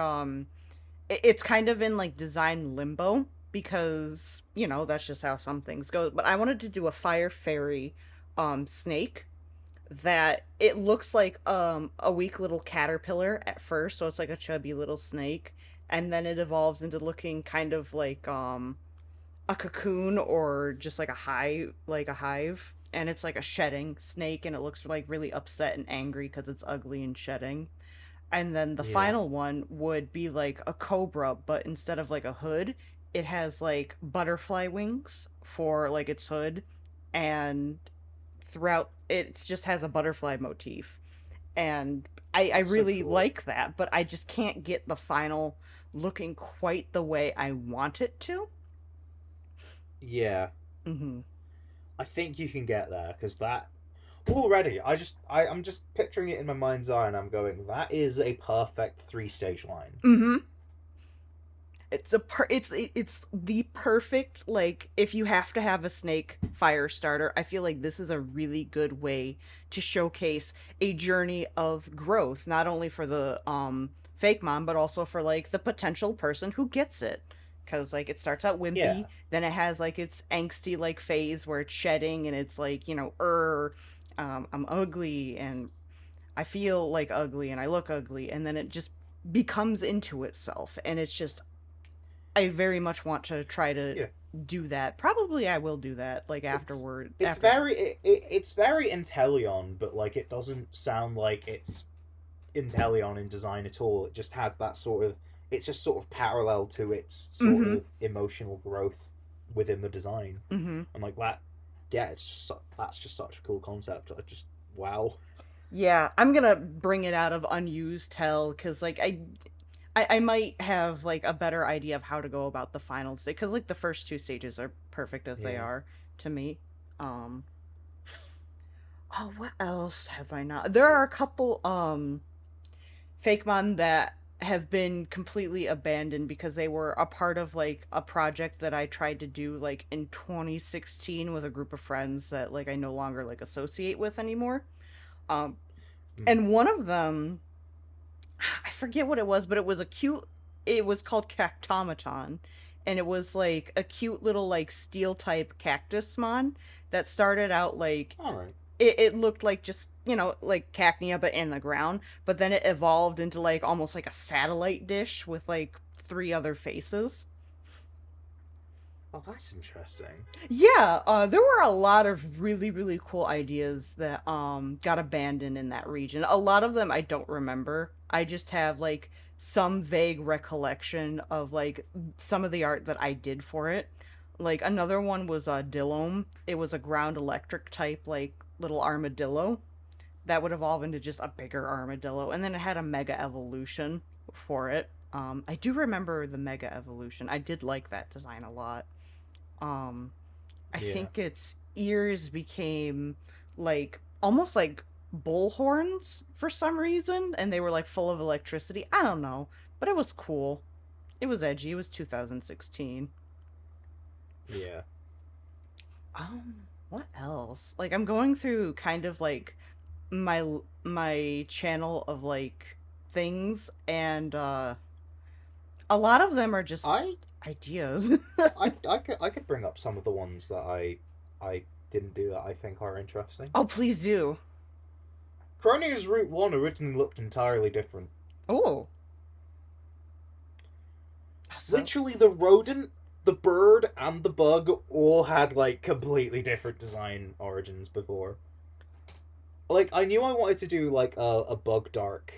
it's kind of in like design limbo because, you know, that's just how some things go, but I wanted to do a fire fairy snake that it looks like a weak little caterpillar at first, so it's like a chubby little snake, and then it evolves into looking kind of like a cocoon or just like a hive, and it's like a shedding snake, and it looks like really upset and angry because it's ugly and shedding. And then the yeah. final one would be like a cobra, but instead of like a hood, it has like butterfly wings for like its hood, and throughout it just has a butterfly motif. And I That's so really cool. like that, but I just can't get the final looking quite the way I want it to. Yeah, Mm-hmm. I think you can get there because that already. I'm just picturing it in my mind's eye, and I'm going, that is a perfect three-stage line. Mm-hmm. It's the perfect, like, if you have to have a snake fire starter, I feel like this is a really good way to showcase a journey of growth, not only for the Fakemon, but also for like the potential person who gets it. Because like it starts out wimpy, Yeah, then it has like its angsty like phase where it's shedding and it's like, you know, I'm ugly and I feel like ugly and I look ugly, and then it just becomes into itself, and it's just, I very much want to try to yeah. do that. Probably I will do that like It's afterward it's after. very it's very Intellion, but like it doesn't sound like it's Intellion in design at all. It just has that sort of. It's just sort of parallel to its sort Mhm. of emotional growth within the design, Mhm. and like that. Yeah, that's just such a cool concept. I just wow. Yeah, I'm going to bring it out of unused hell cuz like I might have like a better idea of how to go about the final stage cuz like the first two stages are perfect as they Yeah. are to me. Um oh, what else have I not? There are a couple Fakemon that have been completely abandoned because they were a part of like a project that I tried to do like in 2016 with a group of friends that like I no longer like associate with anymore. Um Mm. and one of them, I forget what it was, but it was a cute, it was called Cactomaton, and it was like a cute little like steel type cactus mon that started out like All right. it looked like just, you know, like cacnea but in the ground, but then it evolved into like almost like a satellite dish with like three other faces. Oh, that's interesting. Yeah, there were a lot of really cool ideas that got abandoned in that region. A lot of them I don't remember. I just have like some vague recollection of like some of the art that I did for it. Like another one was Dillome. It was a ground electric type like little armadillo that would evolve into just a bigger armadillo, and then it had a mega evolution for it. I do remember the mega evolution. I did like that design a lot. Um, I Yeah. think its ears became like almost like bull horns for some reason, and they were like full of electricity. I don't know, but it was cool. It was edgy. It was 2016. Yeah. What else? Like I'm going through kind of like my channel of like things, and a lot of them are just I ideas. I could bring up some of the ones that I didn't do that I think are interesting. Oh, please do. Cronia's Route 1 originally looked entirely different. Oh, so Literally, the rodent, the bird, and the bug all had, like, completely different design origins before. Like, I knew I wanted to do, like, a bug dark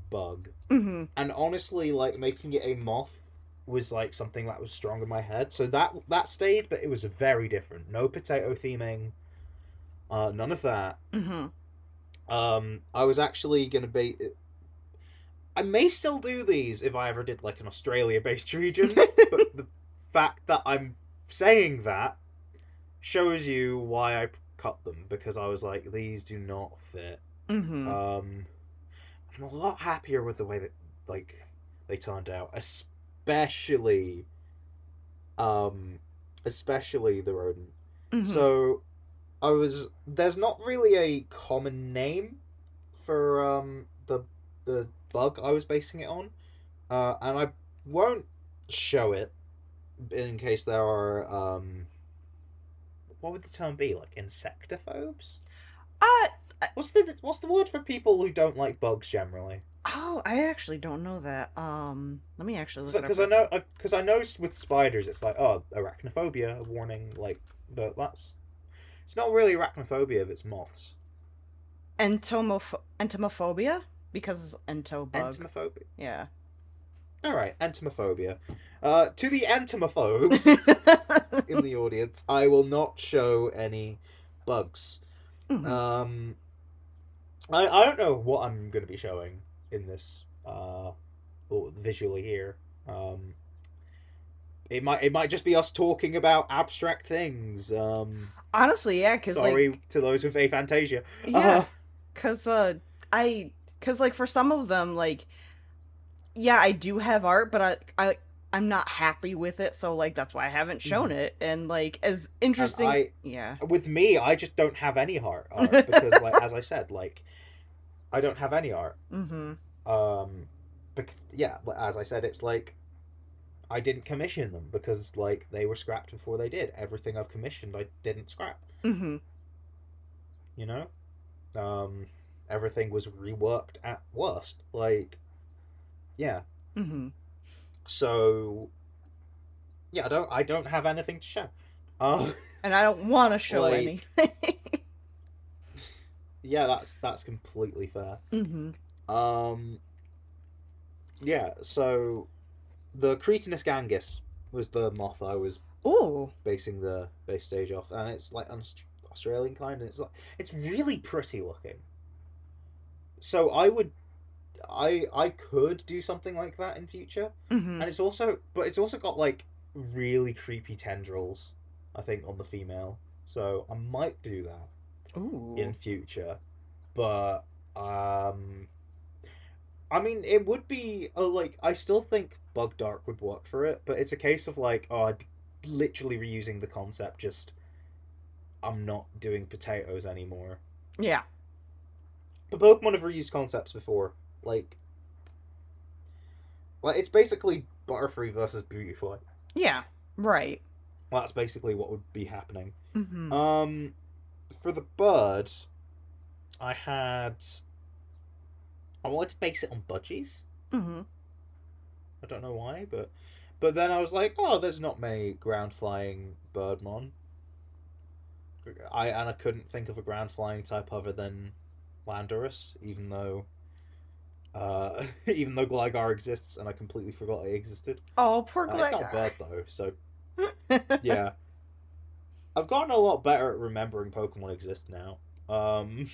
bug. mhm. And honestly, like, making it a moth was, like, something that was strong in my head. So that stayed, but it was very different. No potato theming, none of that. Mhm. I was actually gonna be. I may still do these if I ever did like an Australia-based region, but the fact that I'm saying that shows you why I cut them because I was like, these do not fit. Mm-hmm. Um, I'm a lot happier with the way that like they turned out, especially um, especially the rodent. Mm-hmm. So there's not really a common name for the bug I was basing it on, and I won't show it in case there are what would the term be, like insectophobes? Uh, What's the word for people who don't like bugs generally? oh, I actually don't know that. Let me actually look it up Because real quick. I know with spiders it's like, oh, arachnophobia, a warning, like, but that's it's not really arachnophobia if it's moths. Entomophobia? Because it's ento bug. Entomophobia. Yeah. All right, entomophobia. To the entomophobes in the audience, I will not show any bugs. Mm-hmm. Um, I don't know what I'm going to be showing in this visually here. Um, it might just be us talking about abstract things. Honestly, yeah, cause Sorry like, to those with aphantasia. yeah, cause I, cause like for some of them, like, yeah, I do have art, but I'm not happy with it, so like that's why I haven't shown Mhm. it. And like as And interesting, yeah. with me, I just don't have any art because, like, as I said, like, I don't have any art. Mm-hmm. Um, yeah, as I said, it's like I didn't commission them because like they were scrapped before they did. Everything I've commissioned, I didn't scrap. Mm-hmm. You know, um, everything was reworked at worst. Like, yeah. Mm-hmm. So yeah, I don't have anything to show. Um, And I don't want to show like, anything. yeah, that's completely fair. Mm-hmm. Um, yeah. So the Cretinus gangus was the moth I was Ooh. basing the base stage off, and it's like an Australian kind, and it's really pretty looking. So I could do something like that in future, Mm-hmm. and it's also got like really creepy tendrils, I think, on the female. So I might do that in Ooh. future, but um, I mean, it would be like I still think Bug Dark would work for it, but it's a case of like, oh, I'd be literally reusing the concept. Just I'm not doing potatoes anymore. Yeah. But Pokemon have reused concepts before. Like, it's basically Butterfree versus Beautifly. Yeah. Right. Well, that's basically what would be happening. Mm-hmm. Um, for the bird, I had I wanted to base it on budgies. Mm-hmm. I don't know why, but then I was like, oh, there's not many ground flying Birdmon. I couldn't think of a ground flying type other than Landorus, even though Gligar exists, and I completely forgot it existed. Oh, poor It's not a Gligar. bird though, so yeah. I've gotten a lot better at remembering Pokemon exist now. Um,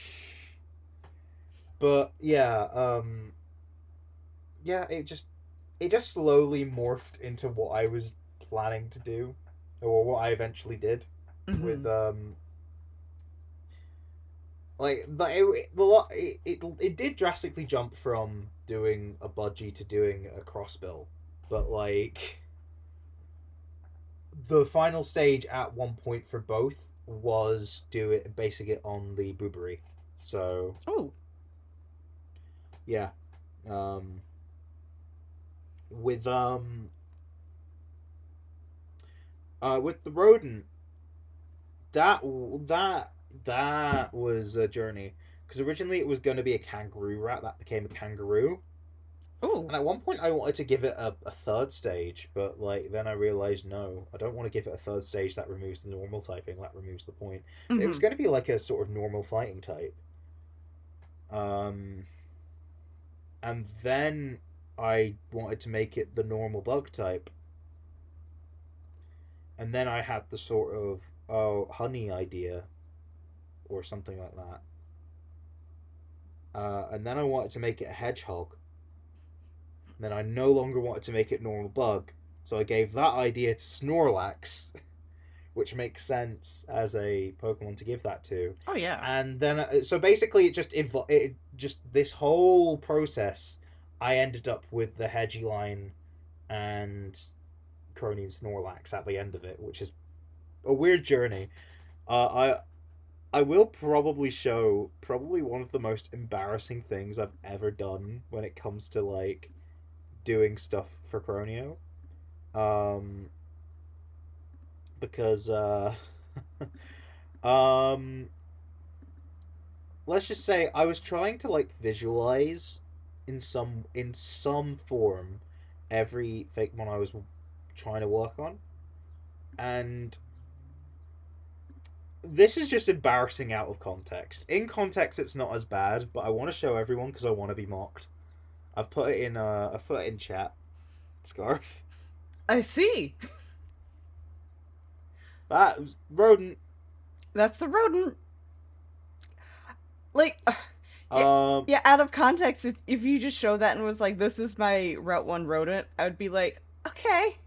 but yeah, yeah, it just slowly morphed into what I was planning to do, or what I eventually did Mm-hmm. with it did drastically jump from doing a budgie to doing a crossbill, but like the final stage at one point for both was basing it on the boobery. So Oh. yeah, um, with with the rodent, that that that was a journey because originally it was going to be a kangaroo rat that became a kangaroo. Oh. And at one point, I wanted to give it a third stage, but like then I realized no, I don't want to give it a third stage that removes the normal typing. That removes the point. It was Mm-hmm. going to be like a sort of normal fighting type. Um, and then I wanted to make it the normal bug type, and then I had the sort of honey idea or something like that. And then I wanted to make it a hedgehog. And then I no longer wanted to make it normal bug, so I gave that idea to Snorlax, which makes sense as a Pokemon to give that to. Oh yeah. And then, so basically, it just this whole process, I ended up with the Hedgie and Crony and Snorlax at the end of it, which is a weird journey. I will probably show probably one of the most embarrassing things I've ever done when it comes to like doing stuff for Cronio. Um, because um, let's just say I was trying to like visualize in some form every Fakemon I was trying to work on, and this is just embarrassing out of context. In context, it's not as bad, but I want to show everyone because I want to be mocked. I've put it in chat. Scarf. I see. That was rodent. That's the rodent. Like, yeah, Um, yeah. Out of context, if you just show that and was like, "This is my Route One rodent," I would be like, "Okay."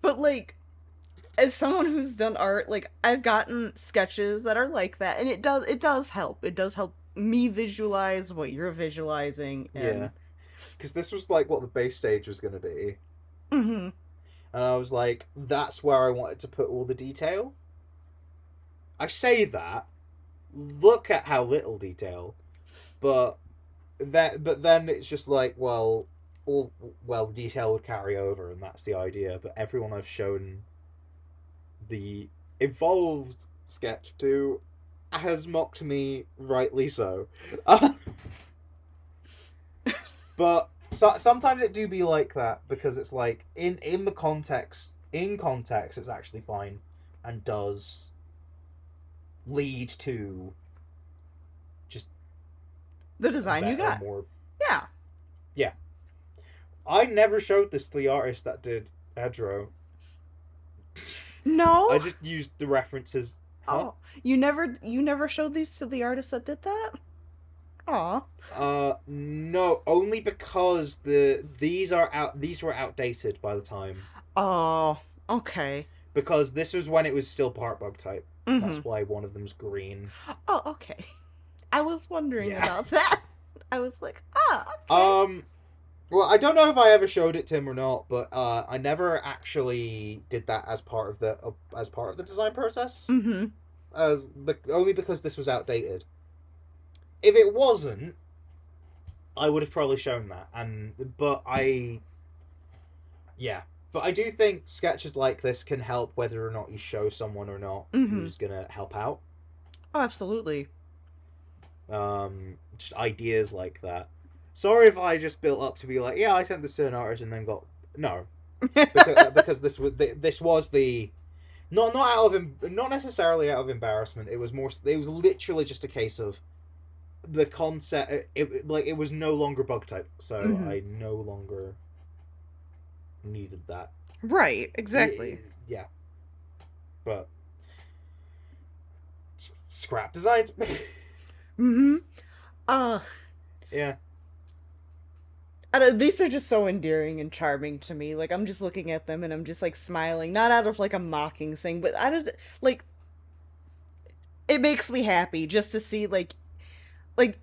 But like, as someone who's done art, like I've gotten sketches that are like that, and it does help. It does help me visualize what you're visualizing, yeah, and because this was like what the base stage was going to be, mm-hmm. and I was like, that's where I wanted to put all the detail. I say that, look at how little detail, but then it's just like, the detail would carry over, and that's the idea. But everyone I've shown the evolved sketch to has mocked me, rightly so. But sometimes it do be like that because it's like in the context it's actually fine and does lead to just The a design you better, got. more. Yeah. Yeah, I never showed this to the artist that did Hedgerow. I No. just used the references. Huh? Oh, you never showed these to the artist that did that. Aw. No, only because these were outdated by the time. Oh. Okay. Because this was when it was still part bug type. Mm-hmm. That's why one of them's green. Oh, okay. I was wondering Yeah. about that. I was like, okay. Well, I don't know if I ever showed it to him or not, but I never actually did that as part of the design process. Mm-hmm. Only because this was outdated. If it wasn't, I would have probably shown that. Yeah. But I do think sketches like this can help whether or not you show someone or not Mm-hmm. who's gonna help out. Oh, absolutely. Just ideas like that. Sorry if I just built up to be like, yeah, I sent this to an artist and then got no, because this was the not necessarily out of embarrassment. It was literally just a case of the concept. It was no longer bug type, so Mm-hmm. I no longer needed that. Right. Exactly. Yeah, but scrap designs. Mm-hmm. Uh, Yeah. I don't, these are just so endearing and charming to me. Like I'm just looking at them and I'm just like smiling, not out of like a mocking thing, but out of like it makes me happy just to see like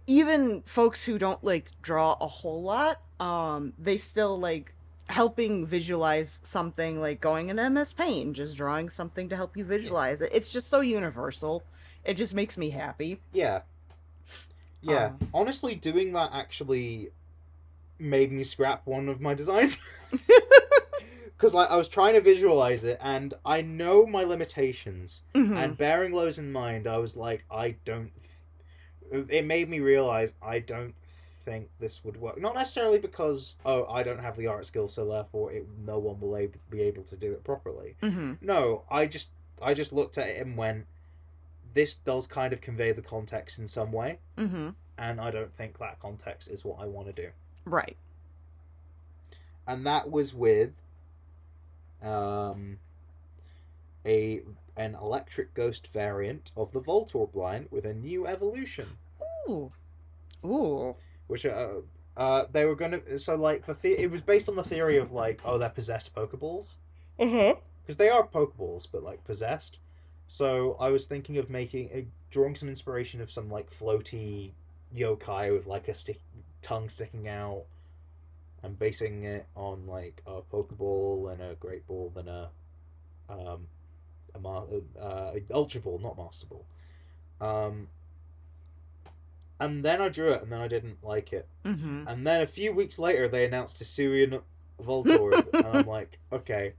even folks who don't like draw a whole lot, they still like helping visualize something like going in MS Paint, just drawing something to help you visualize it. It's just so universal. It just makes me happy. Yeah. Yeah. Um, Honestly, doing that actually made me scrap one of my designs. Because like, I was trying to visualize it, and I know my limitations. mhm. And bearing those in mind, I was like, I don't. It made me realize I don't think this would work. Not necessarily because I don't have the art skill, so therefore no one will be able to do it properly. Mhm. No, I just looked at it and went, this does kind of convey the context in some way, Mhm. and I don't think that context is what I want to do. Right. And that was with um, a an electric ghost variant of the Voltorb line with a new evolution, Ooh. Ooh. which they were gonna like it was based on the theory of like, oh, they're possessed Pokeballs, Uh-huh. because they are Pokeballs but like possessed. So I was thinking of drawing some inspiration of some like floaty yokai with like a tongue sticking out, and basing it on like a Pokeball and a Great Ball and um a Ultra Ball, not Master Ball. Um, and then I drew it, and then I didn't like it. Mm-hmm. And then a few weeks later, they announced Hisuian Voltorb, and I'm like, okay,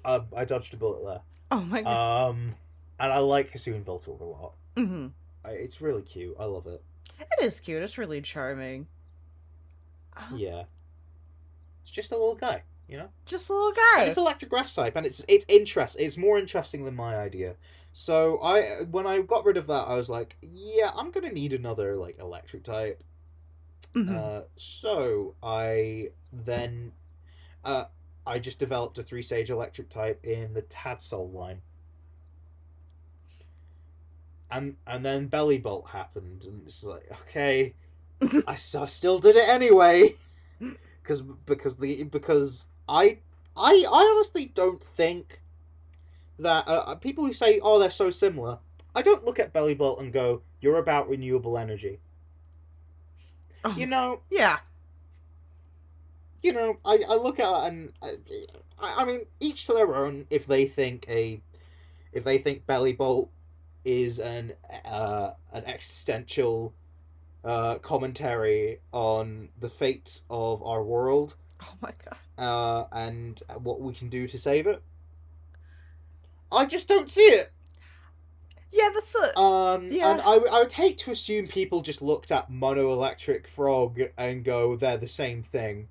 I dodged a bullet Oh my there. god. And I like Hisuian Voltorb a lot. Mm-hmm. It's really cute. I love it. It is cute. It's really charming. Yeah, it's just a little guy, you know. Just a little And guy. it's electric grass type, and it's more interesting than my idea. So when I got rid of that, I was like, yeah, I'm gonna need another like electric type. Mm-hmm. So uh, I just developed a 3-stage electric type in the Tadsol line, and then Belly Bolt happened, and it's like, okay, I still did it anyway, because I honestly don't think that people who say, oh, they're so similar, I don't look at Belly Bolt and go, you're about renewable energy. You Oh, know, yeah. I look at it and I mean, each to their own. If they think Belly Bolt is an existential commentary on the fate of our world, Oh my god. and what we can do to save it, I just don't see it. Yeah, that's a. And Yeah. I would hate to assume people just looked at Mono Electric Frog and go, they're the same thing.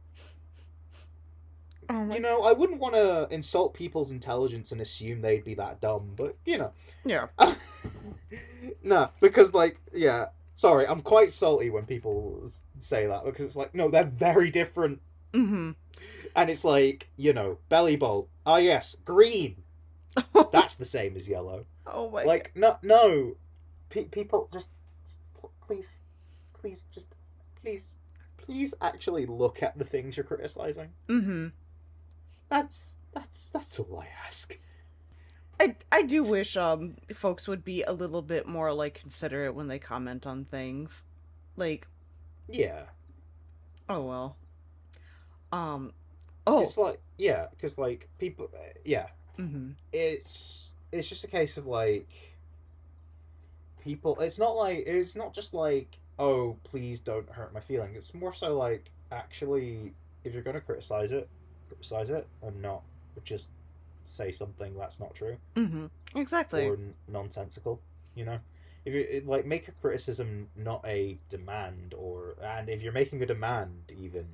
Oh my. I wouldn't want to insult people's intelligence and assume they'd be that dumb, but Yeah. no, because like, yeah, sorry, I'm quite salty when people say that because it's like, no, they're very different, Mm-hmm. and it's like, Belly Bolt. Ah, yes, green. That's the same as yellow. Oh my god. Like, no, no, people just please, please, just please, please actually look at the things you're criticizing. Mm-hmm. That's all I ask. I do wish folks would be a little bit more like considerate when they comment on things. Like, Yeah, oh well. Um oh. it's like, yeah, because like people, yeah, Mm-hmm. it's just a case of like people. It's not just like, oh, please don't hurt my feelings. It's more so like, actually, if you're gonna criticize it, and not just say something that's not true Mm-hmm. Exactly. or nonsensical. You know, if you like, make a criticism, not a demand, and if you're making a demand, even,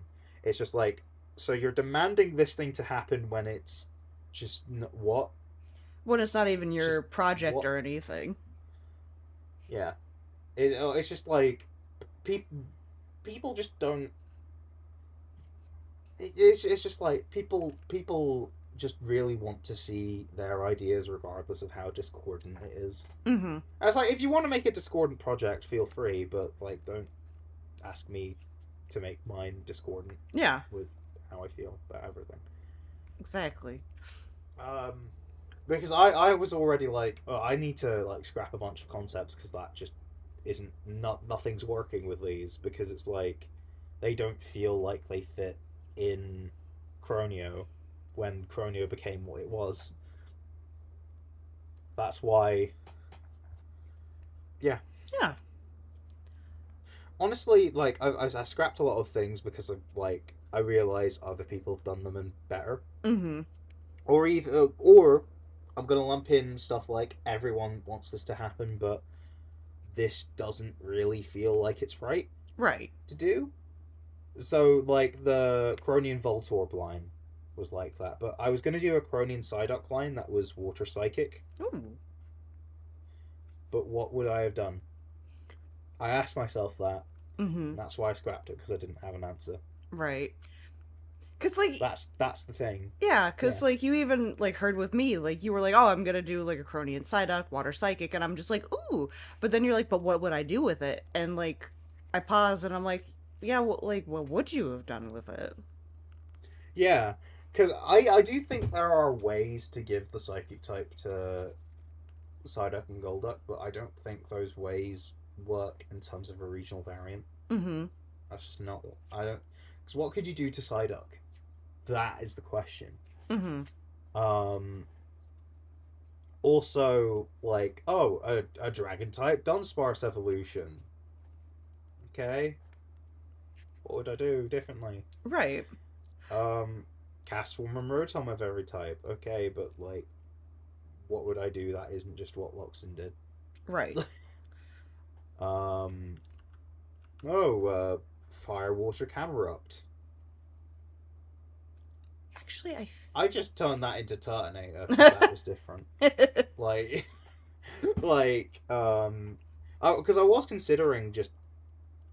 it's just like, so you're demanding this thing to happen when it's just what? When it's not even your Just project what? or anything. Yeah, it's just like people people just don't. It's just like people just really want to see their ideas regardless of how discordant it is. Mm-hmm. And it's like, if you want to make a discordant project, feel free, but like, don't ask me to make mine discordant Yeah, with how I feel about everything. exactly. Um, because I was already like, oh, I need to like scrap a bunch of concepts because that just isn't nothing's working with these, because it's like they don't feel like they fit in Chronio when Chronio became what it was. That's why, yeah. Yeah. Honestly, like I scrapped a lot of things because of like I realize other people have done them and better, Mm-hmm. or I'm gonna lump in stuff like, everyone wants this to happen, but this doesn't really feel like it's right Right. to do. So like the Cronian Voltorb line was like that, but I was gonna do a Cronian Psyduck line that was water psychic. Ooh. But what would I have done? I asked myself that, Mm-hmm. and that's why I scrapped it, because I didn't have an answer. Right. Cause like That's the thing. yeah, cause Yeah. like you even like heard with me, like you were like, oh, I'm gonna do like a Cronian Psyduck, Water Psychic, and I'm just like, ooh. But then you're like, but what would I do with it? And like, I pause and I'm like, yeah, well, like, what would you have done with it? Yeah, because I do think there are ways to give the psychic type to Psyduck and Golduck, but I don't think those ways work in terms of a regional variant. Mm-hmm. That's just not. I don't. Because what could you do to Psyduck? That is the question. Mm-hmm. Um. Also, like, oh, a Dragon type Dunsparce evolution. Okay, what would I do differently? Right. Um, Castform and Rotom of every type. Okay, but like, what would I do that isn't just what Loxin did? Right. um, oh, Fire, Water, Camerupt. Actually, I just turned that into Turtonator because that was different. Like, because I was considering just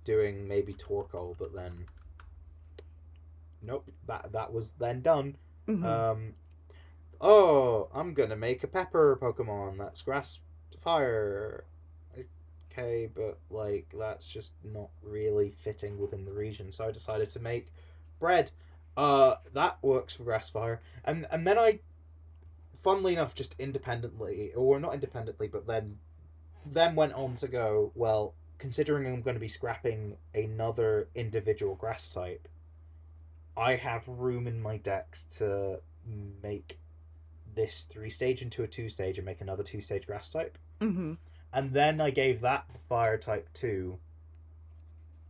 doing maybe Torkoal, but then nope, that was then done. mm-hmm. Um, oh, I'm gonna make a pepper Pokemon that's grass fire. Okay, but like that's just not really fitting within the region, so I decided to make bread. That works for grass fire, and then I, funnily enough, just independently, or not independently, but then went on to go, well, considering I'm going to be scrapping another individual grass type, I have room in my decks to make this 3-stage into a 2-stage and make another 2-stage grass type. Mm-hmm. And then I gave that the fire type too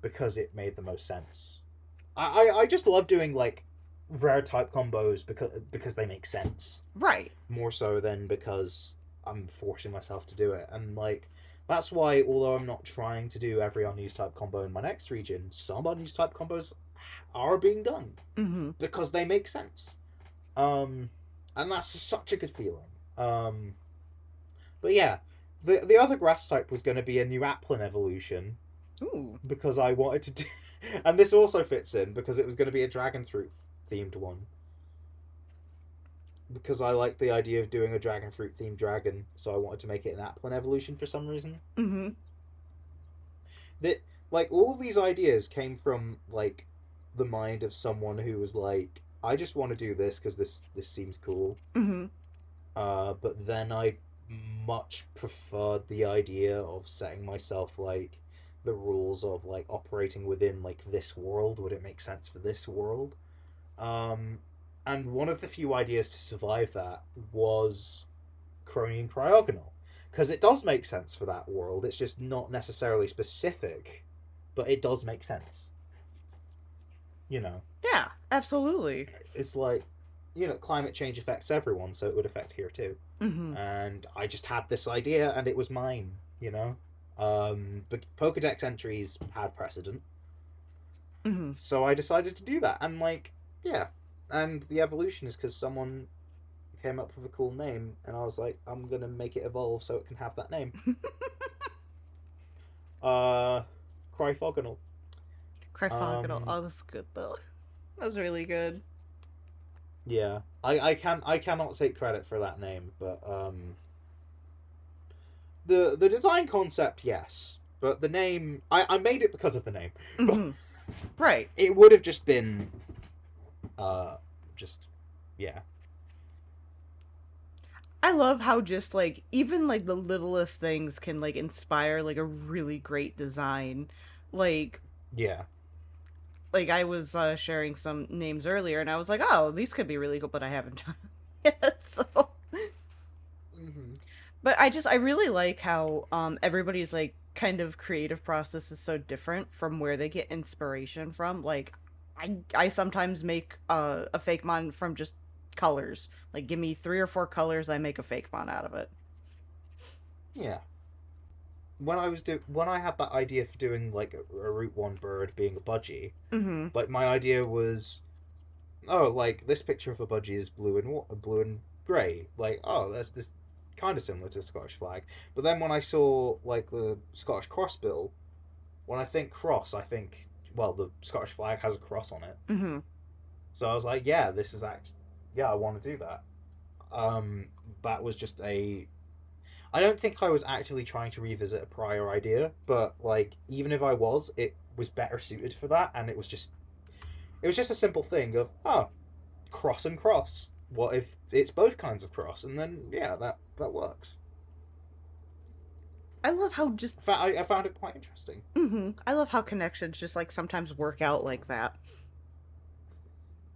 because it made the most sense. I just love doing like rare type combos because they make sense. Right. More so than because I'm forcing myself to do it. And like that's why, although I'm not trying to do every unused type combo in my next region, some unused type combos are being done Mm-hmm. because they make sense. Um, and that's such a good feeling. But yeah, the other grass type was going to be a new Applin evolution Ooh. because I wanted to do, and this also fits in because it was going to be a dragon fruit themed one. Because I like the idea of doing a dragon fruit themed dragon, so I wanted to make it an Applin evolution for some reason. Mm-hmm. That like all of these ideas came from like the mind of someone who was like, I just want to do this because this seems cool. Mm-hmm. But then I much preferred the idea of setting myself like the rules of like operating within like this world. Would it make sense for this world? Um, and one of the few ideas to survive that was Cronian Cryogonal. Because it does make sense for that world. It's just not necessarily specific, but it does make sense. You know, Yeah, absolutely. it's like, climate change affects everyone, so it would affect here too. Mm-hmm. And I just had this idea, and it was mine. But Pokedex entries had precedent, Mm-hmm. so I decided to do that. And like, yeah, and the evolution is because someone came up with a cool name, and I was like, I'm gonna make it evolve so it can have that name. Uh, Cryphogonal. Cryphogonal. Um, Oh, that's good though. That's really good. yeah, I cannot take credit for that name, but the design concept, yes, but the name, I made it because of the name. Mm-hmm. Right. It would have just been, just yeah, I love how just like even like the littlest things can like inspire like a really great design. Like yeah, like I was sharing some names earlier and I was like, "Oh, these could be really cool," but I haven't done it yet. So mm-hmm. but I really like how everybody's like kind of creative process is so different from where they get inspiration from. Like I sometimes make a Fakemon from just colors. Like give me 3 or 4 colors, I make a Fakemon out of it. Yeah. When I had that idea for doing like a Route One bird being a budgie, Mhm. like my idea was, oh, like this picture of a budgie is blue and grey. Like, oh, that's this kind of similar to the Scottish flag. But then when I saw like the Scottish crossbill, when I think cross, I think, well, the Scottish flag has a cross on it. Mhm. So I was like, yeah, yeah, I want to do that. That was just a. I don't think I was actively trying to revisit a prior idea, but like even if I was, it was better suited for that, and it was just a simple thing of, oh, cross and cross. What if it's both kinds of cross? And then yeah, that works. I love how just I found it quite interesting. I love how connections just like sometimes work out like that.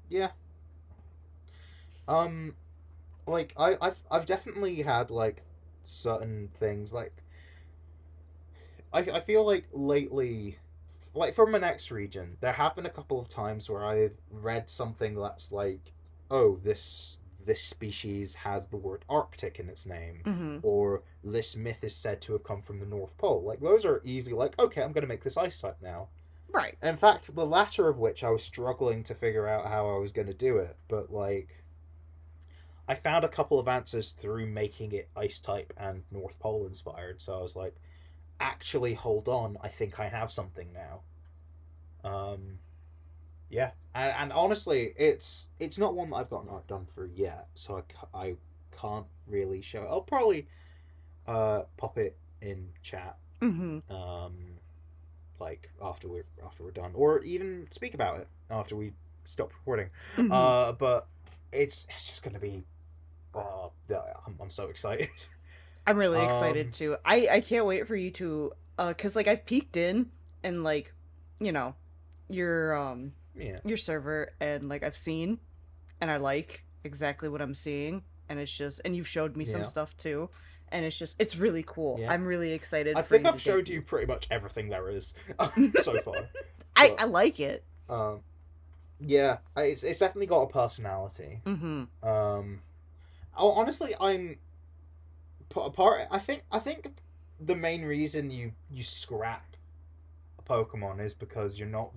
Yeah. Um, like I've definitely had like certain things like I feel like lately, like from my next region, there have been a couple of times where I've read something that's like, oh, this species has the word Arctic in its name, Mm-hmm. or this myth is said to have come from the North Pole. Like those are easy. Like okay, I'm gonna make this ice site now. Right. In fact, the latter of which I was struggling to figure out how I was gonna do it, but like I found a couple of answers through making it ice type and North Pole inspired. So I was like, actually, hold on, I think I have something now. Um, yeah, and honestly, it's not one that I've gotten art done for yet, so I can't really show it. I'll probably pop it in chat Mm-hmm. um like after we're done, or even speak about it after we stop recording. Mm-hmm. But it's just gonna be yeah, I'm so excited. I'm really excited um too. I can't wait for you to cuz like I've peeked in and like you know your yeah, your server and like I've seen and I like exactly what I'm seeing and it's just and you've showed me some yeah, stuff too and it's just it's really cool. yeah. I'm really excited I for think you to I've get showed you you. pretty much everything there is so far. I But like it. um, yeah, it's definitely got a personality. Mhm. Um, oh, honestly, I'm part. I think the main reason you scrap a Pokemon is because you're not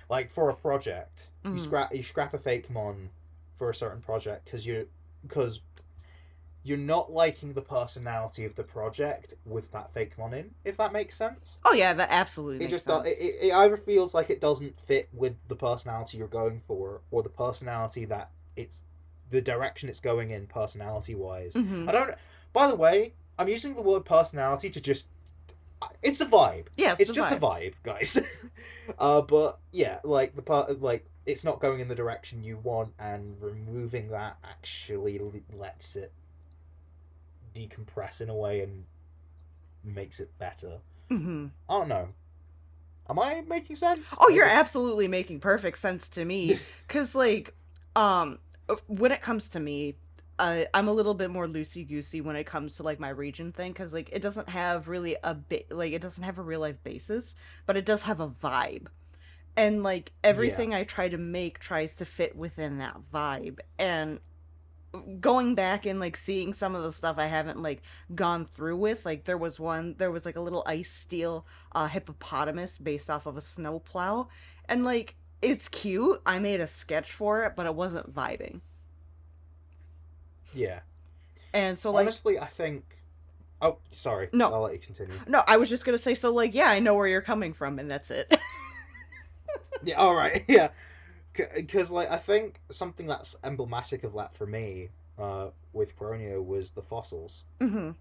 like for a project. Mhm. You scrap a Fakemon for a certain project because you're not liking the personality of the project with that Fakemon in. If that makes sense. Oh yeah, that absolutely It makes just sense. it either feels like it doesn't fit with the personality you're going for, or the personality that it's the direction it's going in personality wise. I Mhm. don't. By the way, I'm using the word personality to just. It's a vibe. Yeah, it's It's the just a vibe. vibe, guys. But yeah, like the part like it's not going in the direction you want, and removing that actually lets it decompress in a way and makes it better. Mhm. I don't know. Am I making sense? Oh, you're Maybe. absolutely making perfect sense to me. Cause like, um, when it comes to me, I'm a little bit more loosey goosey when it comes to like my region thing. Cause like it doesn't have really a bit like it doesn't have a real life basis, but it does have a vibe. And like Yeah. everything I try to make tries to fit within that vibe. And going back and like seeing some of the stuff I haven't like gone through with, like there was like a little ice steel hippopotamus based off of a snowplow, and like it's cute. I made a sketch for it, but it wasn't vibing. Yeah. And so like Honestly, I think. Oh, sorry. no, I'll let you continue. no, I was just gonna say so like yeah, I know where you're coming from, and that's it. Yeah. All right. Yeah. Because like I think something that's emblematic of that for me, with Chronio was the fossils. Mm-hmm.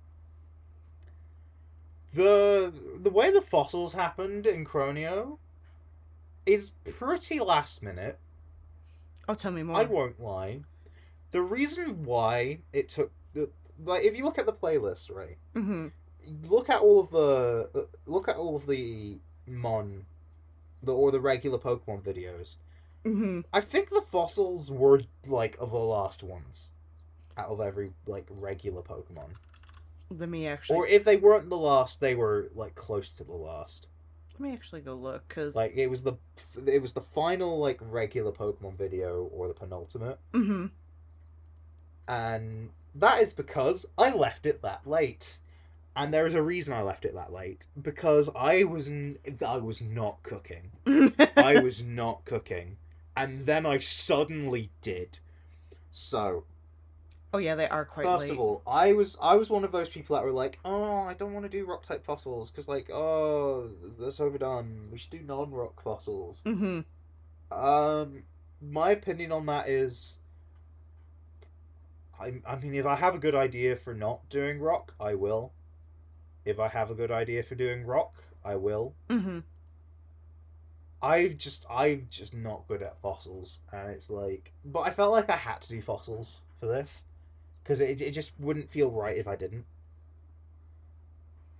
The way the fossils happened in Chronio is pretty last minute. Oh, tell me I more. won't lie. The reason why it took, like, if you look at the playlist, right? Mm-hmm. Look at all of the mon or the regular Pokemon videos. Mm-hmm. I think the fossils were like of the last ones out of every like regular Pokemon. Or if they weren't the last, they were like close to the last. let me actually go look because Like it was the final like regular Pokemon video or the penultimate, mm-hmm. and that is because I left it that late. And there is a reason I left it that late because I was not cooking. I was not cooking, and then I suddenly did. So Oh yeah, they are quite first of late. all, I was one of those people that were like, oh, I don't want to do rock type fossils because like, oh, that's overdone. We should do non rock fossils. Mm-hmm. My opinion on that is, I mean, if I have a good idea for not doing rock, I will. If I have a good idea for doing rock, I will. Mm-hmm. I'm just not good at fossils, and it's like, but I felt like I had to do fossils for this because it just wouldn't feel right if I didn't.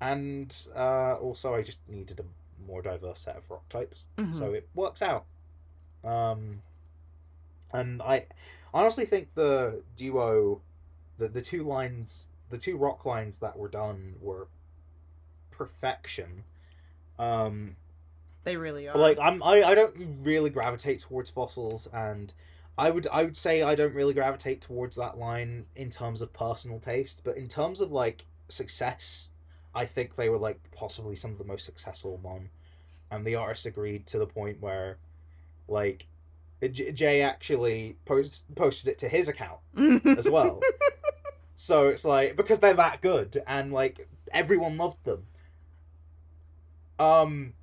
And also, I just needed a more diverse set of rock types, Mm-hmm. so it works out. Um, and I honestly think the duo, the two lines, the two rock lines that were done were perfection. Um, They really but like are. I don't really gravitate towards fossils, and I would say I don't really gravitate towards that line in terms of personal taste, but in terms of like success, I think they were like possibly some of the most successful one, and the artist agreed to the point where like Jay actually posted it to his account as well. So it's like because they're that good and like everyone loved them. Um,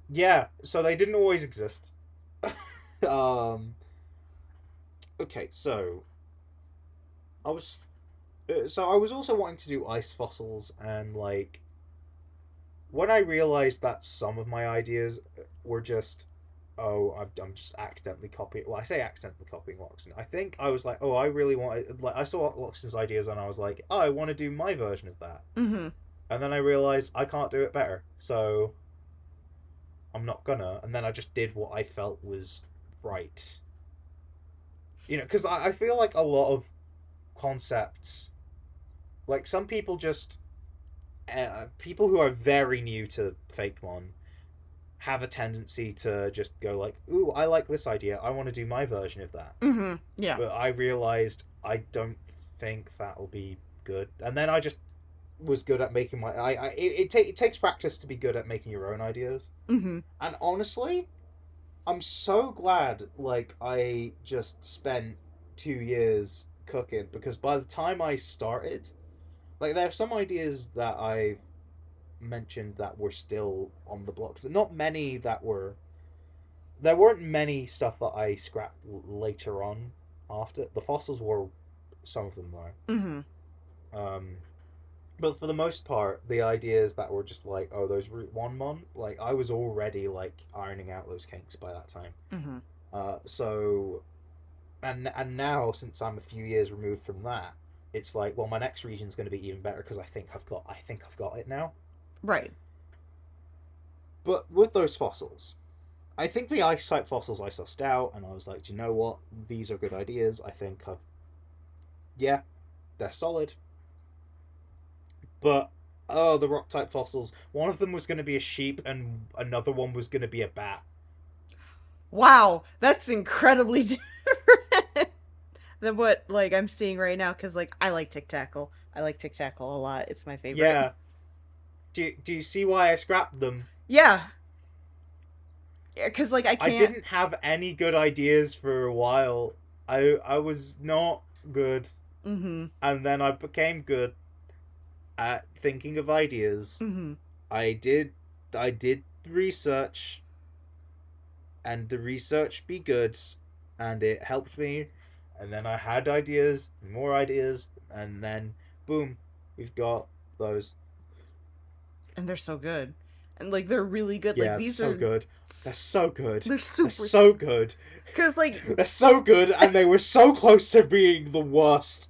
yeah, so they didn't always exist. um, okay, so I was I was also wanting to do ice fossils, and like when I realized that some of my ideas were just I'm just accidentally copying. Well, I say accidentally copying Loxton. I think I was like, oh, I really want like I saw Loxton's ideas and I was like, oh, I want to do my version of that. Mm-hmm. And then I realized I can't do it better, so I'm not gonna. And then I just did what I felt was right. Because I feel like a lot of concepts, like some people just, people who are very new to Fakemon have a tendency to just go like, ooh, I like this idea. I want to do my version of that. Mm-hmm. Yeah. But I realized I don't think that'll be good. And then I just was good at making my. It takes practice to be good at making your own ideas. Mm-hmm. And honestly, I'm so glad like I just spent 2 years cooking because by the time I started, like there are some ideas that I mentioned that were still on the blocks, but not many that were. There weren't many stuff that I scrapped later on. After the fossils were, some of them were. Mm-hmm. Um, but for the most part, the ideas that were just like, oh, those Route One mon, like I was already like ironing out those kinks by that time. Mm-hmm. So and now since I'm a few years removed from that, it's like, well, my next region's going to be even better because I think I've got it now. Right. But with those fossils, I think the ice type fossils I sussed out, and I was like, do you know what? These are good ideas. I think yeah, they're solid. But oh, the rock type fossils. One of them was going to be a sheep, and another one was going to be a bat. Wow, that's incredibly different than what like I'm seeing right now. Because like I like Tic Tackle. I like Tic Tackle a lot. It's my favorite. Yeah. Do you see why I scrapped them? Yeah, because like I I can't. didn't have any good ideas for a while. I was not good, Mm-hmm. and then I became good at thinking of ideas. Mm-hmm. I did research, and the research be good, and it helped me. And then I had ideas, more ideas, and then boom, we've got those. And they're so good, and like they're really good. Like Yeah, these so are, good. They're so good. they're They're super. so good. Because like They're so good, and they were so close to being the worst.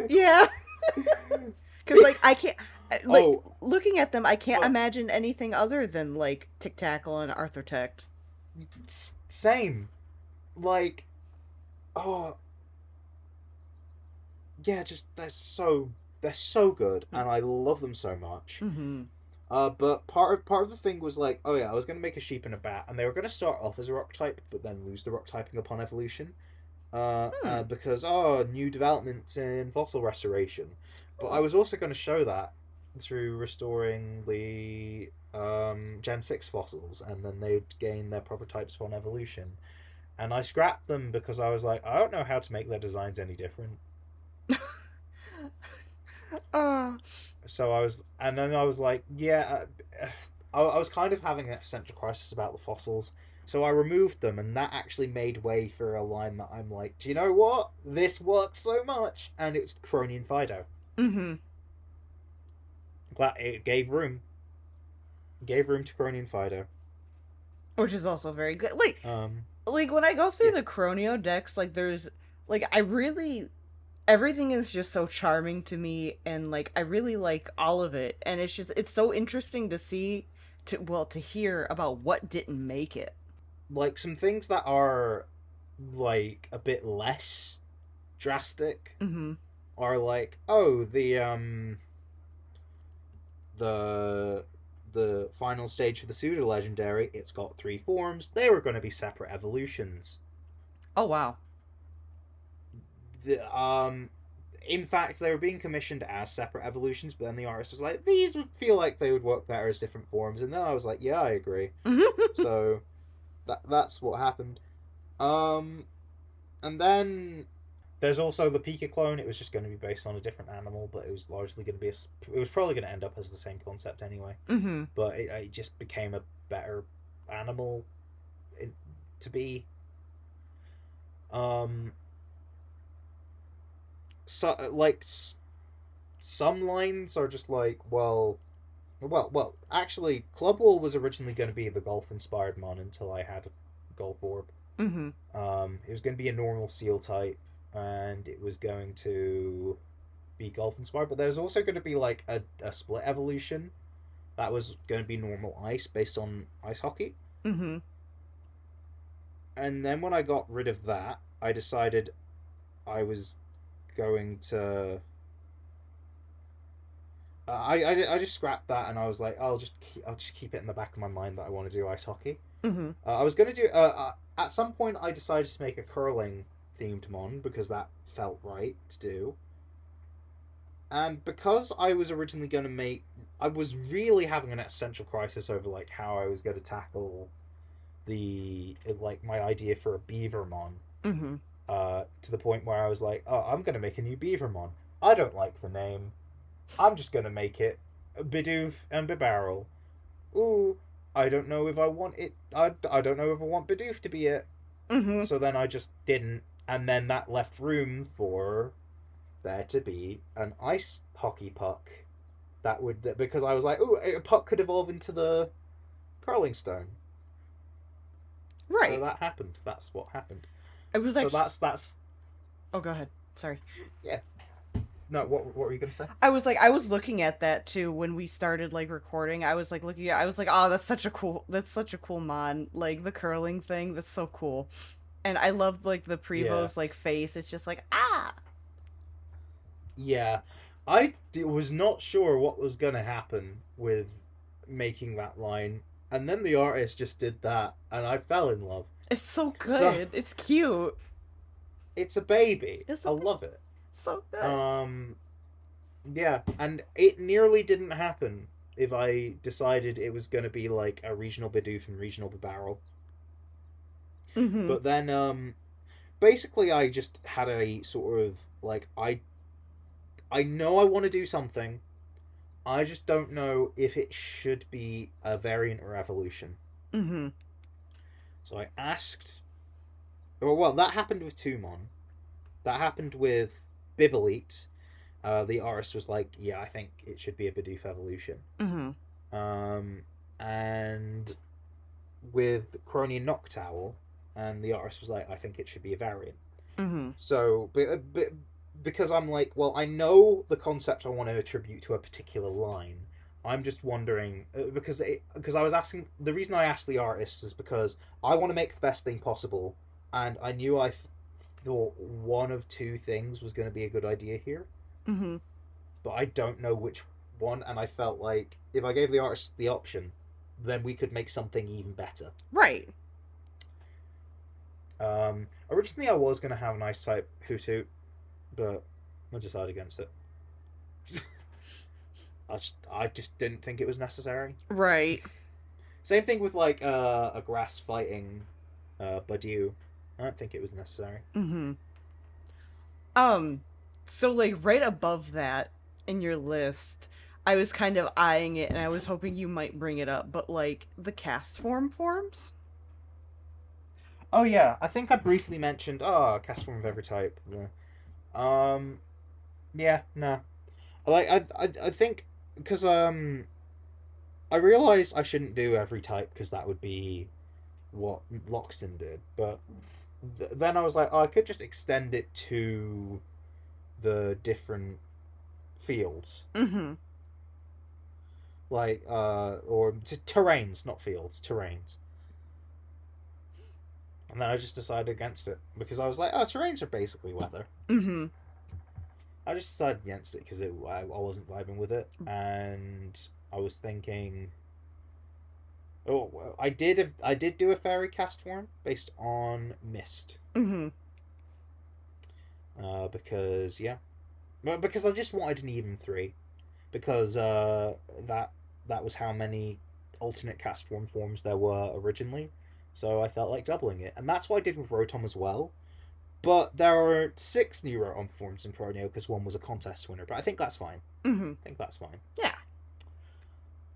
yeah, because like I can't. Like Oh, looking at them, I can't but imagine anything other than like Tic Tackle and Arthur Tech. same. Like, oh, yeah, just they're so good, and I love them so much. Mm-hmm. But part of the thing was like, oh yeah, I was gonna make a sheep and a bat, and they were gonna start off as a rock type, but then lose the rock typing upon evolution. Hmm. Because new developments in fossil restoration. But I Oh. was also going to show that through restoring the Gen 6 fossils, and then they'd gain their proper types upon evolution. And I scrapped them because I was like, I don't know how to make their designs any different. uh, And then I was like, yeah, I was kind of having an existential crisis about the fossils. So I removed them, and that actually made way for a line that I'm like, do you know what? This works so much, and it's Cronian Fido. mm-hmm. Glad it gave room to Cronian Fido. Which is also very good. Um, Like when I go through yeah, the Chronio decks, like there's like I really everything is just so charming to me, and like I really like all of it, and it's so interesting to see, to hear about what didn't make it. Like some things that are like a bit less drastic Mm-hmm. are like, oh, the the final stage for the pseudo legendary, it's got three forms. They were going to be separate evolutions. Oh wow. The, in fact, they were being commissioned as separate evolutions, but then the artist was like, these would feel like they would work better as different forms, and then I was like, yeah, I agree. So that's what happened. Um, and then there's also the Pika clone. It was just going to be based on a different animal, but it was largely going to be it was probably going to end up as the same concept anyway. Mm-hmm. But it just became a better animal in, to be. Um, so like some lines are just like, well. Actually, Club Wall was originally going to be the golf inspired mon until I had a golf orb. Mm-hmm. It was going to be a normal seal type, and it was going to be golf inspired. But there was also going to be like a split evolution that was going to be normal ice based on ice hockey. Mm-hmm. And then when I got rid of that, I decided I was going to. I just scrapped that, and I was like, I'll just keep it in the back of my mind that I want to do ice hockey. Mm-hmm. I was going to do at some point I decided to make a curling themed mon because that felt right to do. And because I was originally going to make, I was really having an existential crisis over like how I was going to tackle the like my idea for a Beavermon. Mm-hmm. To the point where I was like, oh, I'm going to make a new Beavermon. I don't like the name. I'm just going to make it Bidoof and Bibarrel. Ooh, I don't know if I want it. I don't know if I want Bidoof to be it. Mm-hmm. So then I just didn't, and then that left room for there to be an ice hockey puck. That would because I was like, ooh, a puck could evolve into the curling stone. So Right. that happened. That's what happened. I was So actually. that's Oh, go ahead. Sorry. yeah. No, what were you gonna say? I was looking at that too when we started like recording. I was like looking at. I was like, oh, that's such a cool mod. Like the curling thing. That's so cool. And I loved like the Yeah, Prevost like face. It's just like ah. yeah. I was not sure what was gonna happen with making that line, and then the artist just did that, and I fell in love. It's so So good. It's cute. it's a baby. It's I so, love it. so good. Um, yeah, and it nearly didn't happen if I decided it was going to be like a regional Bidoof and regional Barrel. Mm-hmm. But then, basically, I just had a sort of like I know I want to do something. I just don't know if it should be a variant or evolution. Mm-hmm. So I asked. Well, that happened with Tumon. That happened with Bibelite. The artist was like, "Yeah, I think it should be a Bidoof evolution." Mm-hmm. Um, and with Cronian Noctowl, and the artist was like, I think it should be a variant. Mm-hmm. So, because I'm like, well, I know the concept I want to attribute to a particular line. I'm just wondering because I was asking the reason I asked the artist is because I want to make the best thing possible, and I knew thought one of two things was going to be a good idea here, Mm-hmm. but I don't know which one, and I felt like if I gave the artist the option, then we could make something even better. Right. Originally, I was going to have an ice type Hoothoot, but I decided against it. I just didn't think it was necessary. Right. Same thing with like a grass fighting Badu. I don't think it was necessary. Mm-hmm. Um, so like right above that in your list, I was kind of eyeing it and I was hoping you might bring it up, but like the cast forms? Oh yeah, I think I briefly mentioned cast form of every type. Yeah. Um, yeah, no. Like I think because I realized I shouldn't do every type because that would be what Loxton did, but then I was like, oh, I could just extend it to the different fields, Mm-hmm. like or terrains, not fields, terrains. And then I just decided against it because I was like, oh, terrains are basically weather. Mm-hmm. I just decided against it because I wasn't vibing with it, and I was thinking, oh, well, I did do a fairy cast form based on mist, Mm-hmm. because yeah, well, because I just wanted an even three, because that that was how many alternate cast forms there were originally, so I felt like doubling it, and that's what I did with Rotom as well. But there are six new Rotom forms in Chronio because one was a contest winner. But I think that's fine. Mm-hmm. I think that's fine. Yeah.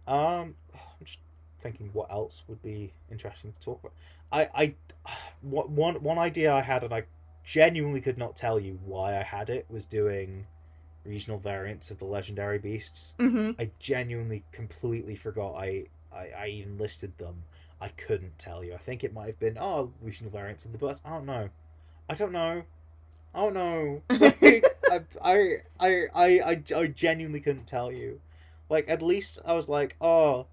I'm just thinking what else would be interesting to talk about. I one idea I had, and I genuinely could not tell you why I had it, was doing regional variants of the legendary beasts. Mm-hmm. I genuinely completely forgot I even listed them. I couldn't tell you. I think it might have been, oh, regional variants of the birds. I don't know. I don't know. Oh no! Like I genuinely couldn't tell you. Like at least I was like, oh,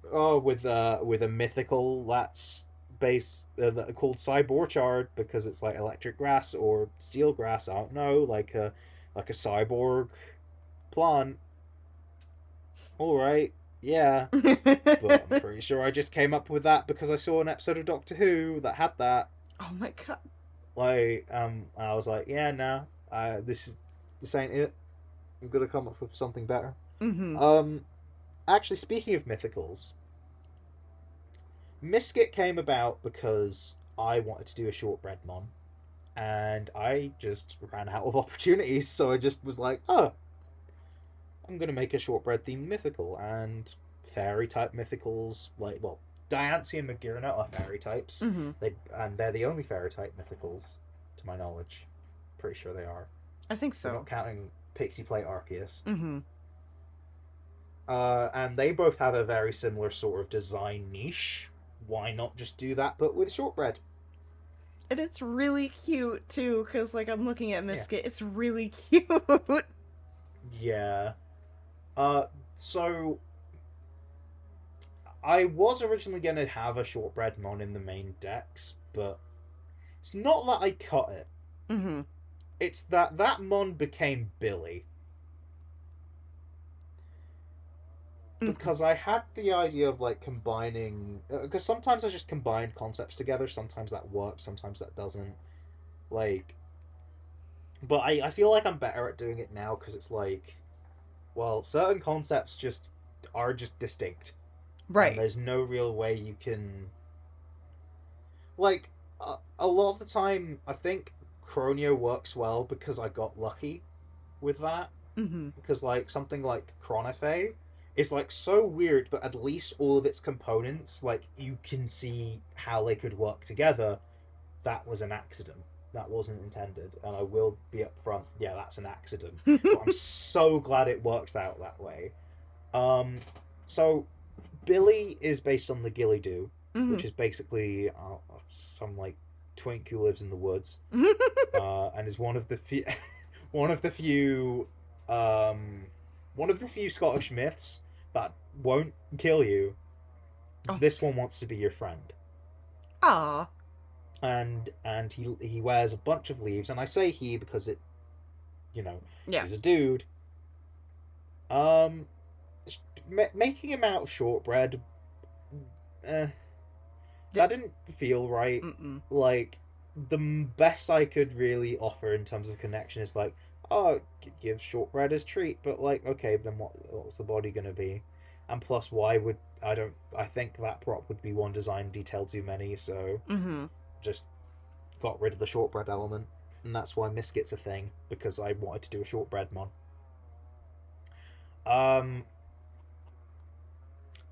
with a mythical that's base called Cyborchard because it's like electric grass or steel grass. I don't know, like a cyborg plant. All right, yeah, but I'm pretty sure I just came up with that because I saw an episode of Doctor Who that had that. Oh my god. Like, I was like, yeah, no, this ain't it. I'm gonna come up with something better. Mm-hmm. Um, actually, speaking of mythicals, Miskit came about because I wanted to do a shortbread mon, and I just ran out of opportunities. So I just was like, oh, I'm gonna make a shortbread themed mythical, and fairy type mythicals like well, Diancie and Magirna are fairy types. Mm-hmm. They're the only fairy type mythicals, to my knowledge. Pretty sure they are. I think We're not so. counting Pixie Plate Arceus. Mm-hmm. And they both have a very similar sort of design niche. Why not just do that, but with shortbread? And it's really cute too, because like I'm looking at Yeah. Miskit, it's really cute. Yeah. Uh, so I was originally gonna have a shortbread mon in the main decks, but it's not that I cut it. Mm-hmm. It's that that mon became Billy Mm-hmm. because I had the idea of like combining. Because sometimes I just combine concepts together. Sometimes that works. Sometimes that doesn't. Like, but I feel like I'm better at doing it now because it's like, well, certain concepts just are just distinct, and Right. there's no real way you can like. A lot of the time, I think Cronio works well because I got lucky with that. Mm-hmm. Because like something like Chronifay is like so weird, but at least all of its components, like you can see how they could work together. That was an accident. That wasn't intended, and I will be upfront. Yeah, that's an accident. But I'm so glad it worked out that way. Um, so Billy is based on the Gilly Doo, Mm-hmm. which is basically some like twink who lives in the woods, and is one of the few, one of the few, um, one of the few Scottish myths that won't kill you. Oh. This one wants to be your friend, Aw. and he wears a bunch of leaves, and I say he because it, you know, Yeah. he's a dude. Um, making him out of shortbread, eh, D- that didn't feel right. Mm-mm. Like the best I could really offer in terms of connection is like, oh, give shortbread as treat, but like, okay, then what's the body gonna be? And plus, why would I don't? I think that prop would be one design detail too many, so Mm-hmm. just got rid of the shortbread element, and that's why Miskit's a thing because I wanted to do a shortbread mon. Um,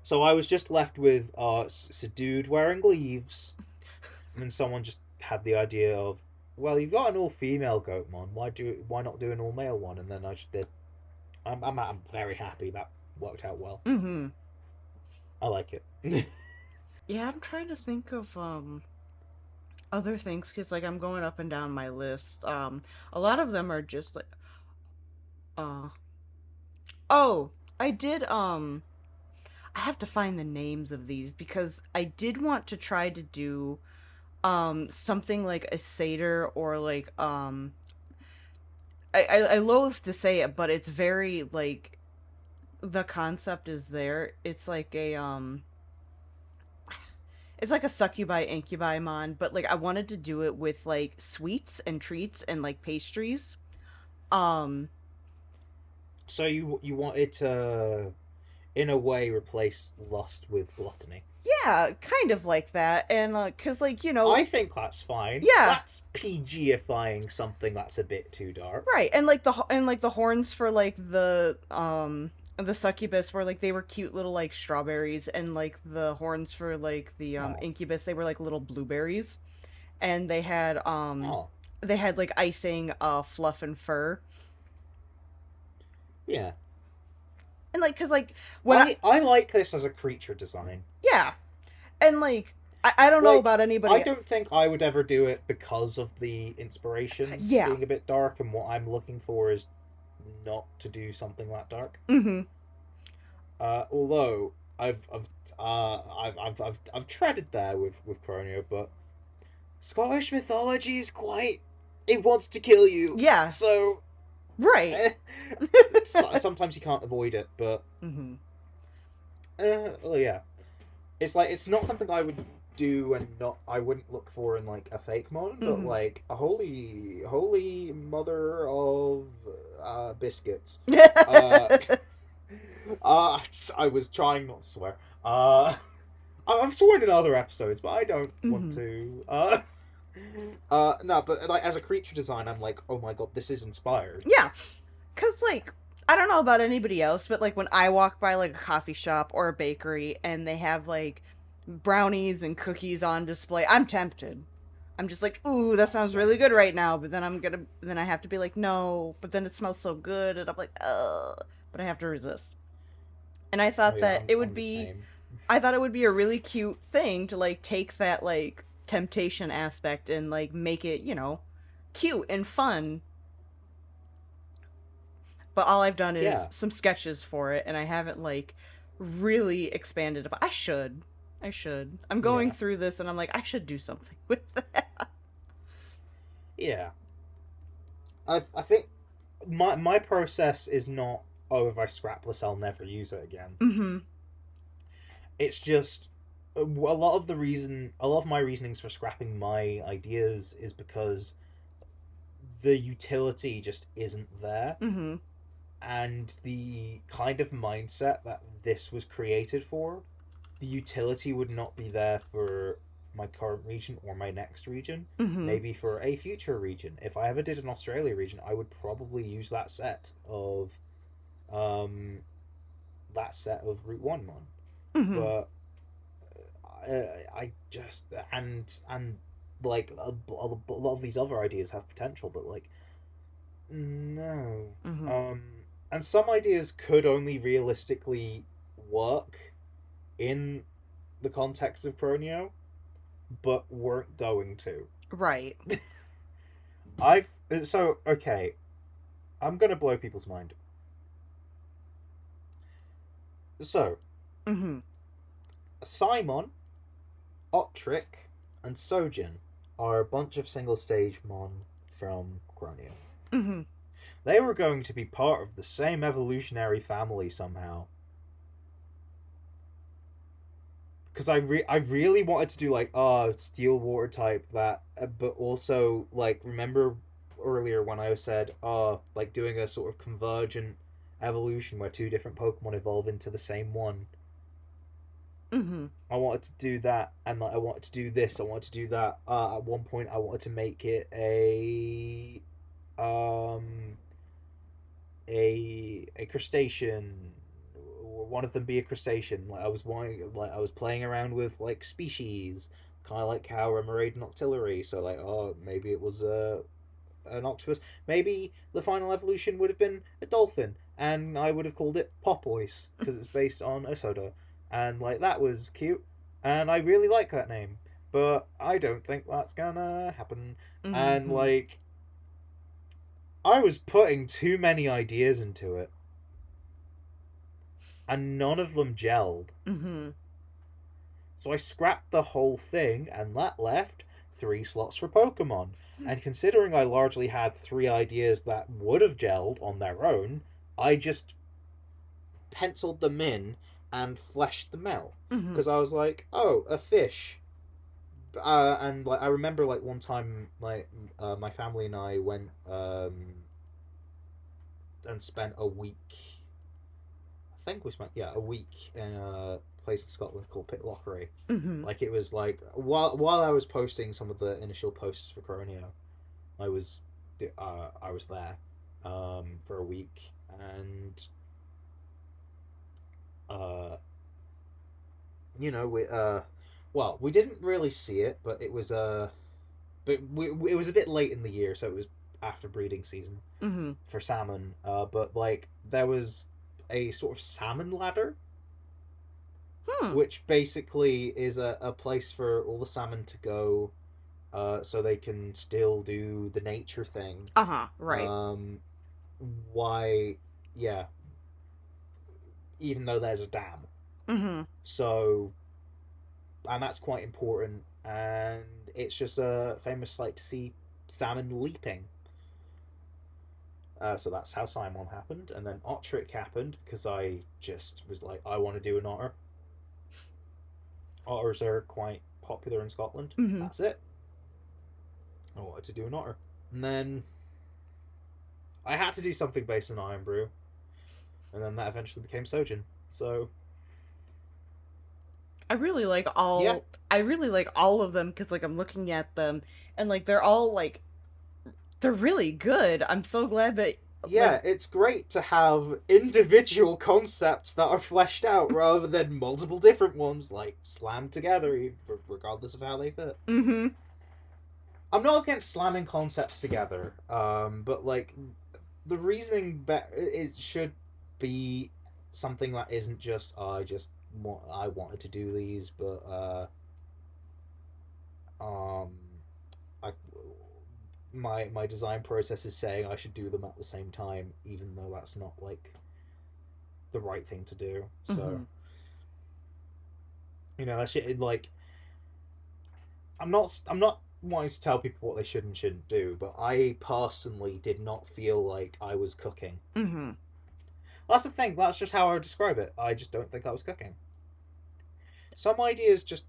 so I was just left with it's a dude wearing leaves. And then someone just had the idea of, well, you've got an all-female Goatmon. Why not do an all-male one? And then I just did. I'm very happy that worked out well. Mm-hmm. I like it. Yeah, I'm trying to think of Other things, because like I'm going up and down my list. A lot of them are just like, uh, oh, I did. I have to find the names of these because I did want to try to do something like a satyr or like I loathe to say it, but it's very like the concept is there. It's like a succubi incubi mon, but like I wanted to do it with like sweets and treats and like pastries. Um So you wanted to, in a way, replace lust with gluttony. yeah, kind of like that. And cuz like, I think that's fine. yeah, That's PGifying something that's a bit too dark. right. And like the horns for like the succubus were like they were cute little like strawberries, and like the horns for like the Oh, incubus they were like little blueberries, and oh, they had like icing fluff and fur. yeah. And like cuz like when I I like this as a creature design. yeah. And like I don't know Like, about I anybody. don't think I would ever do it because of the inspiration Yeah. being a bit dark, and what I'm looking for is not to do something that dark. Mhm. Although I've treaded there with Chronio, but Scottish mythology is quite. It wants to kill you, Yeah. so Right. sometimes you can't avoid it. But Mhm. well, yeah, it's like it's not something I would do, and not I wouldn't look for in like a Fakemon, but Mhm. like a holy mother of biscuits. Uh, I was trying not to swear. I've sworn in other episodes, but I don't want Mhm. to. No, but like as a creature design, I'm like, oh my god, this is inspired. Yeah. Cuz like I don't know about anybody else, but like when I walk by like a coffee shop or a bakery and they have like brownies and cookies on display, I'm tempted. I'm just like, ooh, that sounds really Same. good right now. But then I have to be like, no. But then it smells so good, and I'm like, ugh. But I have to resist. And I Oh thought yeah, that it would I'm the be, same. I thought it would be a really cute thing to like take that like temptation aspect and like make it, cute and fun. But all I've done is Yeah, some sketches for it, and I haven't like really expanded. But I should. I'm going yeah, through this, and I'm like, I should do something with that. yeah. I think my process is not, oh, if I scrap this, I'll never use it again. Mm-hmm. It's just a lot of my reasonings for scrapping my ideas is because the utility just isn't there, Mm-hmm. and the kind of mindset that this was created for, the utility would not be there for my current region or my next region. Mm-hmm. Maybe for a future region. If I ever did an Australia region, I would probably use um that set of Route One Mon. Mm-hmm. But I just and like a lot of these other ideas have potential, but like no. Mm-hmm. Um, and some ideas could only realistically work in the context of Cronio, but weren't going to. Right. I've so okay. I'm gonna blow people's mind. So Mm-hmm. Simon, Otrick, and Sojin are a bunch of single stage mon from Cronio. Mm-hmm. They were going to be part of the same evolutionary family somehow. Because I really wanted to do like steel water type that, but also like remember earlier when I said like doing a sort of convergent evolution where two different Pokemon evolve into the same one. Mm-hmm. I wanted to do that, and like I wanted to do this. I wanted to do that. At one point, I wanted to make it um a crustacean, or one of them be a crustacean. Like I was playing around with like species, kind of like how Remoraid and Octillery. So like, oh, maybe it was an octopus. Maybe the final evolution would have been a dolphin, and I would have called it Popoise because it's based on a soda, and like that was cute, and I really like that name. but I don't think that's gonna happen. And Mm-hmm. like, I was putting too many ideas into it, and none of them gelled. Mm-hmm. So I scrapped the whole thing, and that left 3 slots for Pokemon. And considering I largely had 3 ideas that would have gelled on their own, I just penciled them in and fleshed them out. Mm-hmm. Because I was like, oh, a fish. And like I remember like one time like my family and I went and spent a week. I think we spent a week in a place in Scotland called Pitlochry. Mm-hmm. Like it was like while I was posting some of the initial posts for Coronio, I was I was there for a week and uh we well we didn't really see it, but it was but it was a bit late in the year, so it was after breeding season Mm-hmm. for salmon. But like there was a sort of salmon ladder, Hmm. which basically is a place for all the salmon to go, so they can still do the nature thing. Uh-huh. Right. Um, why, yeah, even though there's a dam, Mm-hmm. so and that's quite important, and it's just a famous sight to see salmon leaping. So that's how Simon happened, and then Ottrick happened because I just was like, I want to do an otter. Otters are quite popular in Scotland. Mm-hmm. That's it. I wanted to do an otter, and then I had to do something based on Iron Brew, and then that eventually became Sojin. So I really like yeah, all of them because like I'm looking at them and like they're all like they're really good. I'm so glad that like yeah, it's great to have individual concepts that are fleshed out rather than multiple different ones like slammed together, regardless of how they fit. mm-hmm. I'm not against slamming concepts together, but like the reasoning it should be something that isn't just I wanted to do these, but um, I my design process is saying I should do them at the same time, even though that's not like the right thing to do. Mm-hmm. So that shit like I'm not wanting to tell people what they should and shouldn't do, but I personally did not feel like I was cooking. Mm-hmm. That's the thing. That's just how I would describe it. I just don't think I was cooking. Some ideas just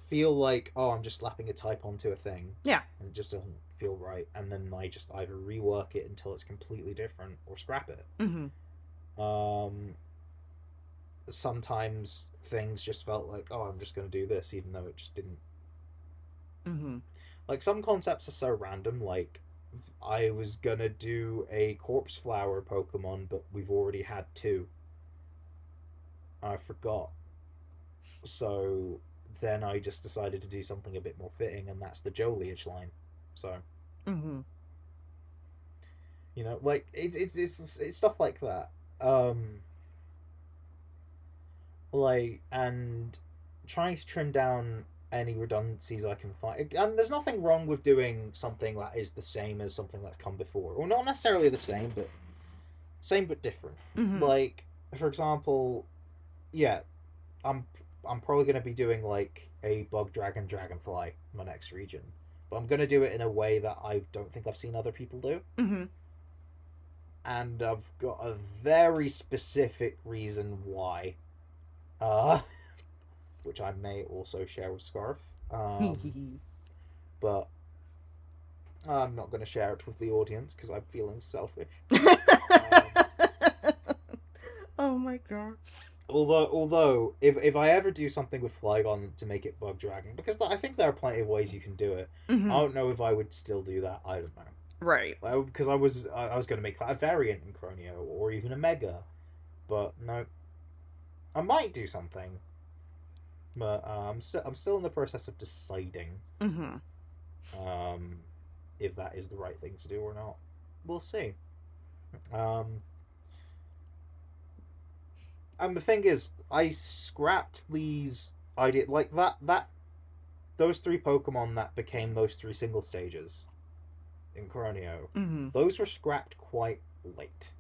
feel like, oh, I'm just slapping a type onto a thing, Yeah. and it just doesn't feel right. And then I just either rework it until it's completely different or scrap it. Mm-hmm. Um, Sometimes things just felt like, oh, I'm just going to do this, even though it just didn't. Mm-hmm. Like some concepts are so random. Like I was gonna do a corpse flower Pokemon, but we've already had two. I forgot. So then I just decided to do something a bit more fitting, and that's the Joliage line. So Mm-hmm. like it's stuff like that. Um, like and trying to trim down any redundancies I can find. And there's nothing wrong with doing something that is the same as something that's come before, or not necessarily the same but different. Mm-hmm. Like for example, yeah, I'm I'm probably going to be doing like a bug dragon dragonfly in my next region, but I'm going to do it in a way that I don't think I've seen other people do, Mm-hmm. and I've got a very specific reason why, uh, which I may also share with Scarf, but I'm not going to share it with the audience because I'm feeling selfish. Um, Oh my god. although if I ever do something with Flygon to make it Bug Dragon, because I think there are plenty of ways you can do it. I Mm-hmm. don't know if I would still do that. I don't know. Right. Because I was going to make that a variant in Cronio or even a Mega, but no, I might do something. But I'm still in the process of deciding Mm-hmm. um, if that is the right thing to do or not. We'll see. Um, and the thing is, I scrapped these ideas like that those three Pokemon that became those three single stages in Chronio, Mm-hmm. those were scrapped quite late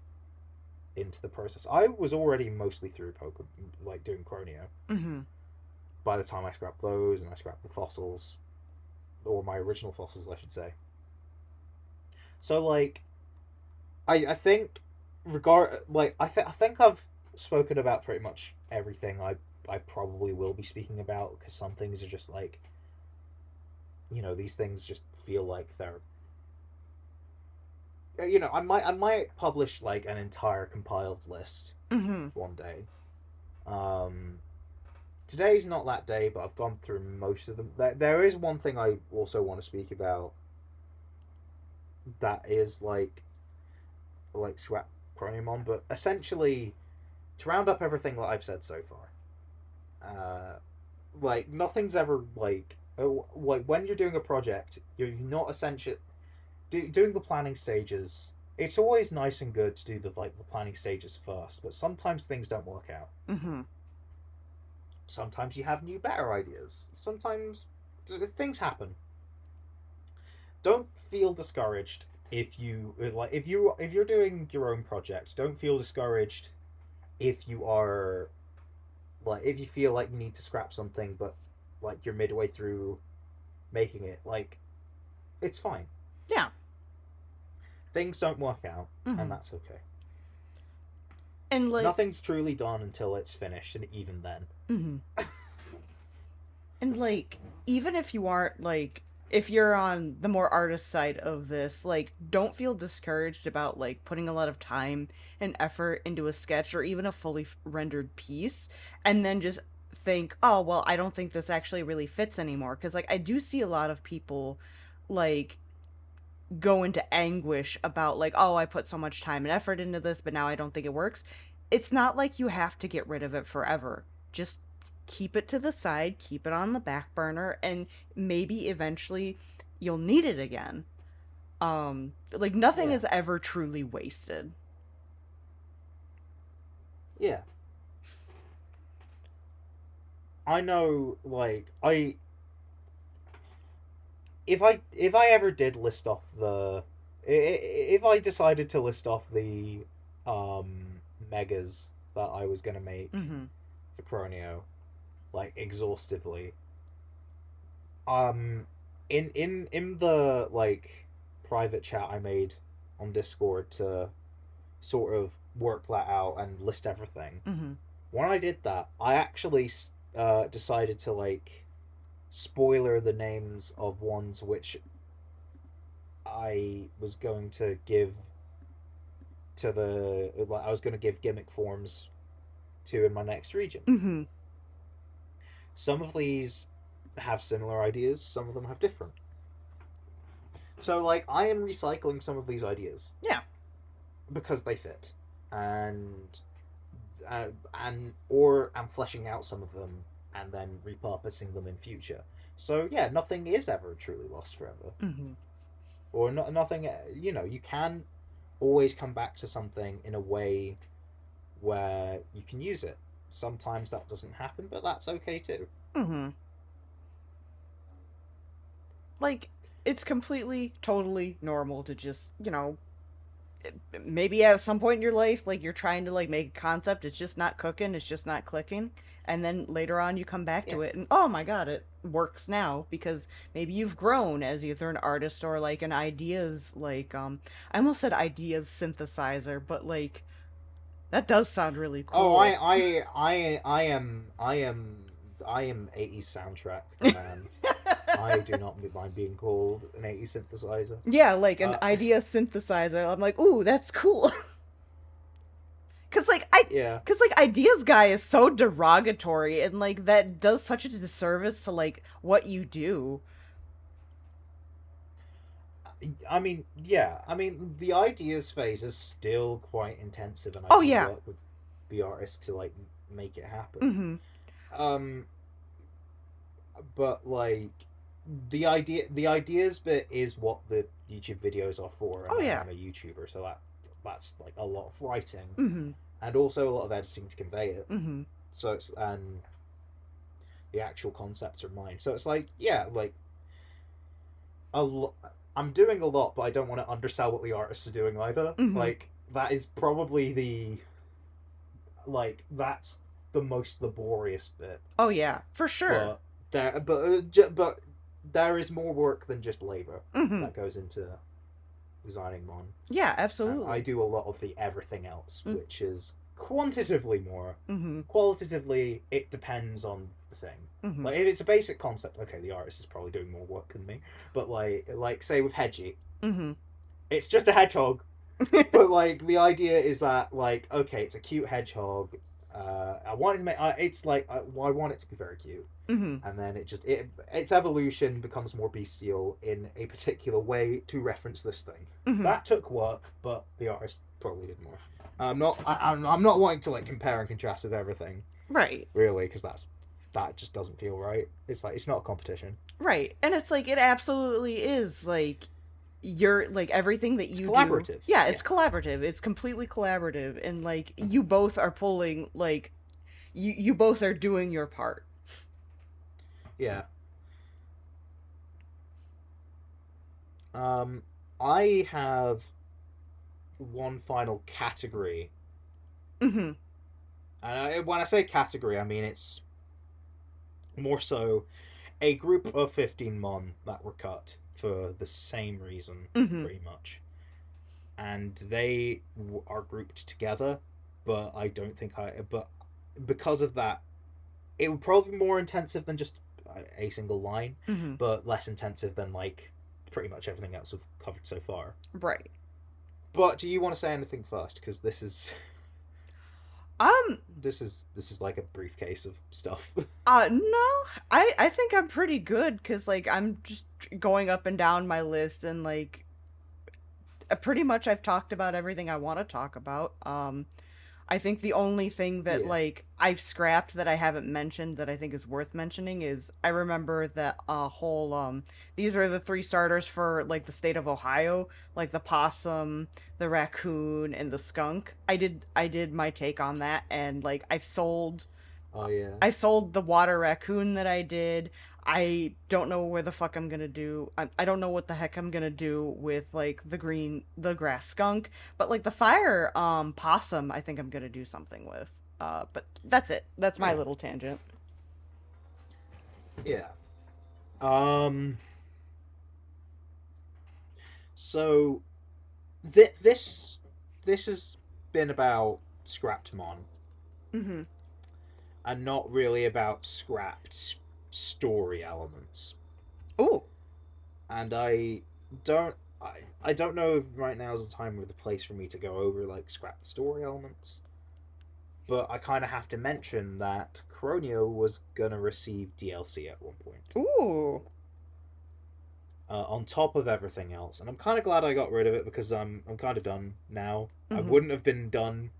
into the process. I was already mostly through Pokemon, like doing Chronio, Mm-hmm. by the time I scrapped those and I scrapped the fossils, or my original fossils, I should say. So like, I think I think I've spoken about pretty much everything I probably will be speaking about, because some things are just like, these things just feel like they're, I might publish like an entire compiled list Mm-hmm. one day. Um, Today's not that day, but I've gone through most of them. There is one thing I also want to speak about that is like Swap Chronomon, but essentially to round up everything that I've said so far, like nothing's ever like when you're doing a project, you're not essentially doing the planning stages. It's always nice and good to do the planning stages first, but sometimes things don't work out. Mm-hmm. Sometimes you have new, better ideas. Sometimes things happen. Don't feel discouraged if you're doing your own project. Don't feel discouraged if you are if you feel like you need to scrap something, but like you're midway through making it. Like, it's fine. Yeah. Things don't work out, Mm-hmm. and that's okay. And like, Nothing's truly done until it's finished, and even then. mm-hmm. And like, even if you aren't like, if you're on the more artist side of this, like, don't feel discouraged about like putting a lot of time and effort into a sketch or even a fully rendered piece, and then just think, oh well, I don't think this actually really fits anymore. Because like, I do see a lot of people like go into anguish about like, oh, I put so much time and effort into this, but now I don't think it works. It's not like you have to get rid of it forever. Just keep it to the side, keep it on the back burner, and maybe eventually you'll need it again. Like, nothing Yeah. is ever truly wasted. Yeah. I know, if I ever did list off if I decided to list off the megas that I was gonna make Mm-hmm. for Chronio, like exhaustively, um, in the like private chat I made on Discord to sort of work that out and list everything. Mm-hmm. When I did that, I actually decided to like spoiler the names of ones which I was going to give to the like I was going to give gimmick forms to in my next region. Mm-hmm. Some of these have similar ideas, some of them have different. So like I am recycling some of these ideas Yeah. because they fit, and or I'm fleshing out some of them and then repurposing them in future. So yeah, nothing is ever truly lost forever, Mm-hmm. or not nothing. You can always come back to something in a way where you can use it. Sometimes that doesn't happen, but that's okay too. Mm-hmm. Like, it's completely, totally normal to just, maybe at some point in your life, like, you're trying to like make a concept, it's just not cooking, it's just not clicking, and then later on you come back Yeah. to it and, oh my god, it works now because maybe you've grown as either an artist or like an ideas, like, I almost said ideas synthesizer, but like, that does sound really Oh, cool. I am 80s soundtrack the man. I do not mind being called an 80s synthesizer. Yeah, like an Uh, idea synthesizer. I'm like, ooh, that's cool. Cause like I, yeah. cause like ideas guy is so derogatory, and like that does such a disservice to like what you do. I mean, yeah. I mean, the ideas phase is still quite intensive, and I Oh do yeah. work with the artist to like make it happen. Mm-hmm. Um, but like the ideas bit is what the YouTube videos are for, and Oh I yeah. am a YouTuber, so that's like a lot of writing Mm-hmm. and also a lot of editing to convey it. Mm-hmm. So it's and the actual concepts are mine. So it's like, yeah, like a lo- I'm doing a lot, but I don't want to undersell what the artists are doing either. Mm-hmm. Like that is probably the that's the most laborious bit. Oh yeah, for sure. But but there is more work than just labor Mm-hmm. that goes into designing Mon, Yeah, and I absolutely. do a lot of the everything else, which is quantitatively more. Mm-hmm. Qualitatively, it depends on the thing. Mm-hmm. Like if it's a basic concept, okay, the artist is probably doing more work than me. But like say with Hedgie, Mm-hmm. it's just a hedgehog. But like the idea is that like okay, it's a cute hedgehog. I want it to make. It's like I want it to be very cute, Mm-hmm. and then its evolution becomes more bestial in a particular way to reference this thing. Mm-hmm. That took work, but the artist probably did more. I'm not wanting to like compare and contrast with everything Right. really because that just doesn't feel right. It's like it's not a competition. Right. And it's like it absolutely is like you're like everything that It's you do. collaborative. Yeah, Yeah. it's collaborative. It's completely collaborative and like you both are pulling like you both are doing your part. Yeah. Um, I have one final category, Mhm. and when I say category, I mean it's more so a group of 15 mon that were cut for the same reason, Mhm. pretty much, and they are grouped together. But I don't think but because of that, it would probably be more intensive than just a single line, Mhm. but less intensive than like pretty much everything else we've covered so far. Right. But do you want to say anything first? Because this is Um this is like a briefcase of stuff. no. I think I'm pretty good cuz like I'm just going up and down my list and like pretty much I've talked about everything I want to talk about. I think the only thing that Yeah. like I've scrapped that I haven't mentioned that I think is worth mentioning is I remember that whole these are the three starters for like the state of Ohio, like the possum, the raccoon, and the skunk. I did my take on that and like Oh yeah. I sold the water raccoon that I did. I don't know where the fuck I'm gonna do. I don't know what the heck I'm gonna do with like the grass skunk, but like the fire possum, I think I'm gonna do something with. But that's it. That's my Yeah. little tangent. Yeah. Um. So this has been about scrapped mon Mm-hmm. and not really about scrapped story elements. Ooh. And don't I don't know if right now is the time or the place for me to go over like scrapped story elements. But I kind of have to mention that Cronio was gonna receive DLC at one point, Ooh. on top of everything else, and I'm kind of glad I got rid of it because I'm kind of done now. I Mm-hmm. wouldn't have been done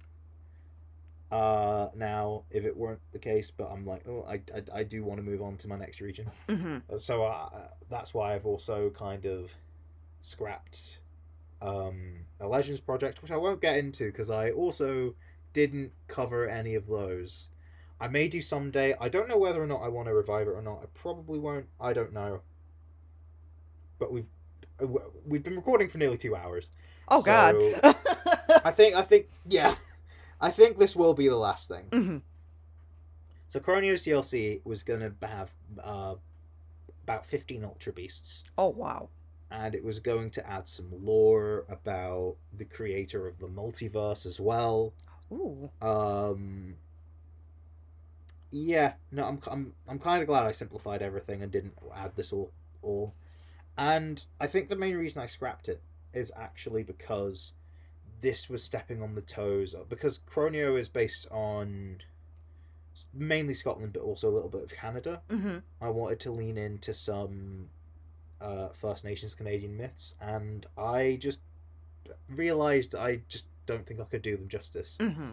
now if it weren't the case, but I'm like, oh, I do want to move on to my next region, Mm-hmm. so that's why I've also kind of scrapped a Legends project, which I won't get into because I also didn't cover any of those. I may do someday. I don't know whether or not I want to revive it or not. I probably won't. I don't know. But we've been recording for nearly 2 hours, Oh God. so I think yeah, I think this will be the last thing. Mm-hmm. So Cronio's DLC was gonna have about 15 Ultra Beasts, Oh wow. and it was going to add some lore about the creator of the multiverse as well. Ooh. Um, yeah, no, I'm kind of glad I simplified everything and didn't add this all. And I think the main reason I scrapped it is actually because this was stepping on the toes of, because Cronio is based on mainly Scotland, but also a little bit of Canada. Mm-hmm. I wanted to lean into some First Nations Canadian myths, and I just realized I just don't think I could do them justice. Mm-hmm.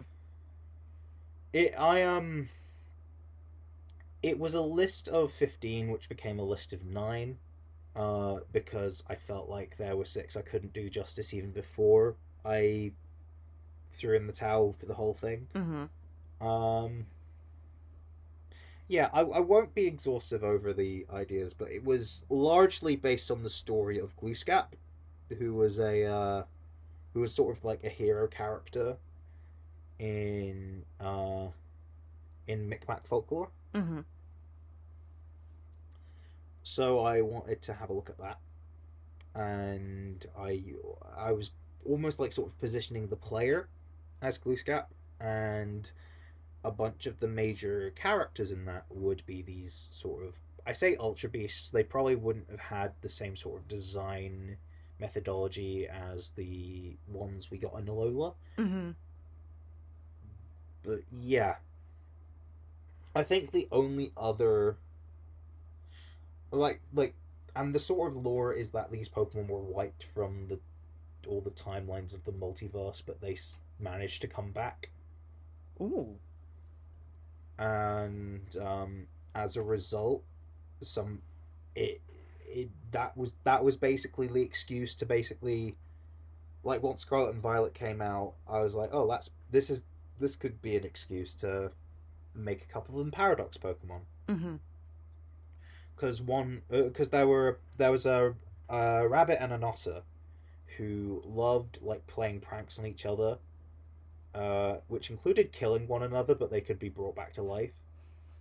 It I It was a list of 15, which became a list of 9, because I felt like there were 6 I couldn't do justice even before I threw in the towel for the whole thing. Mm-hmm. Um, yeah, I won't be exhaustive over the ideas, but it was largely based on the story of Glooskap, who was a who was sort of like a hero character in Micmac folklore. Mm-hmm. So I wanted to have a look at that, and I was almost like sort of positioning the player as Glooskap, and a bunch of the major characters in that would be these sort of, I say ultra beasts. They probably wouldn't have had the same sort of design methodology as the ones we got in Alola, Mm-hmm. but yeah, I think the only other like and the sort of lore is that these Pokemon were wiped from the all the timelines of the multiverse, but they managed to come back, Ooh. and as a result, some it that was basically the excuse to basically, like, once Scarlet and Violet came out, I was like, oh, this could be an excuse to make a couple of them Paradox Pokemon, Mm-hmm. because there was a rabbit and an otter who loved like playing pranks on each other, which included killing one another, but they could be brought back to life.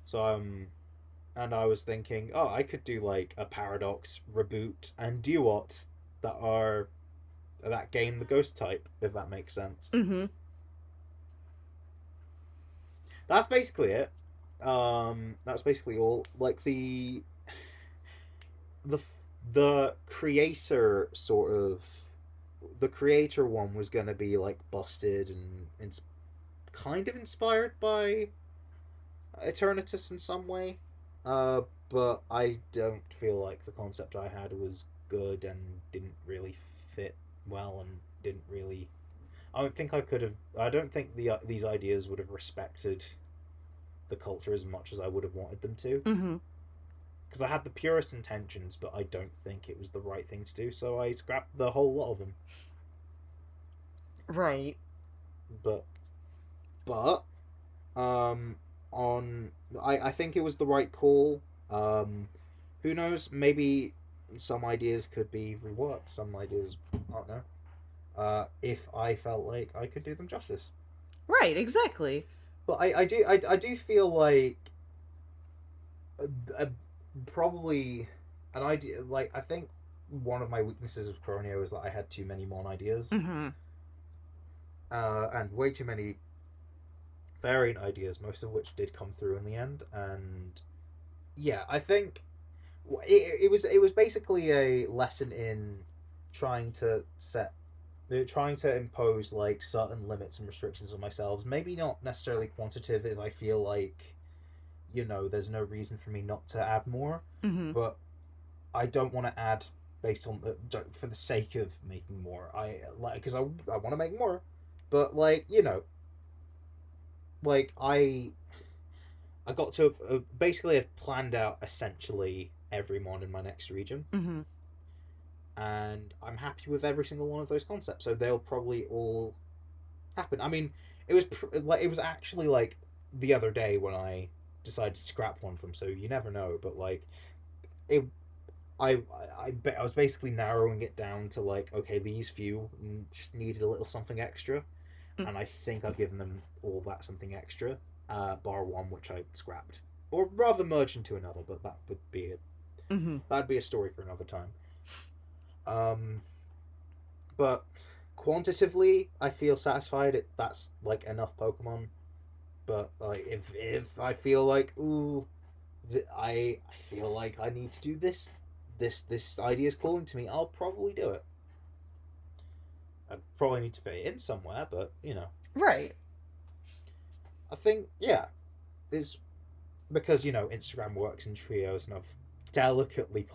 So and I was thinking, oh, I could do like a Paradox reboot and Duot that are that gain the Ghost type, if that makes sense. Mm-hmm. That's basically it. That's basically all. Like the the creator sort of the creator one was going to be like busted and kind of inspired by Eternatus in some way. Uh, but I don't feel like the concept I had was good and didn't really fit well and didn't really. I don't think I could have. I don't think these ideas would have respected the culture as much as I would have wanted them to. Mm-hmm. Because I had the purest intentions, but I don't think it was the right thing to do. So I scrapped the whole lot of them. Right. But but um on I think it was the right call. Who knows? Maybe some ideas could be reworked. Some ideas, I don't know. If I felt like I could do them justice. Right, exactly. But I do feel like uh, probably an idea, like, I think one of my weaknesses of Chronio is that I had too many Mon ideas, Mm-hmm. and way too many variant ideas, most of which did come through in the end. And yeah, I think it was basically a lesson in trying to trying to impose like certain limits and restrictions on myself. Maybe not necessarily quantitative if I feel like, there's no reason for me not to add more, Mm-hmm. but I don't want to add based on for the sake of making more. I like because I want to make more, but like, like I got to basically have planned out essentially every mon in my next region, Mm-hmm. and I'm happy with every single one of those concepts. So they'll probably all happen. I mean, it was like it was actually like the other day when I decided to scrap one from. So you never know, but like it. I I was basically narrowing it down to like, okay, these few just needed a little something extra, and I think I've given them all that something extra, bar one which I scrapped, or rather merged into another. But Mm-hmm. that'd be a story for another time. Um, but quantitatively, I feel satisfied. That's like enough Pokemon. But like, if I feel like, ooh, I feel like I need to do this idea is calling to me, I'll probably do it. I probably need to fit it in somewhere, but Right. I think, yeah, it's because Instagram works in trios, and I've delicately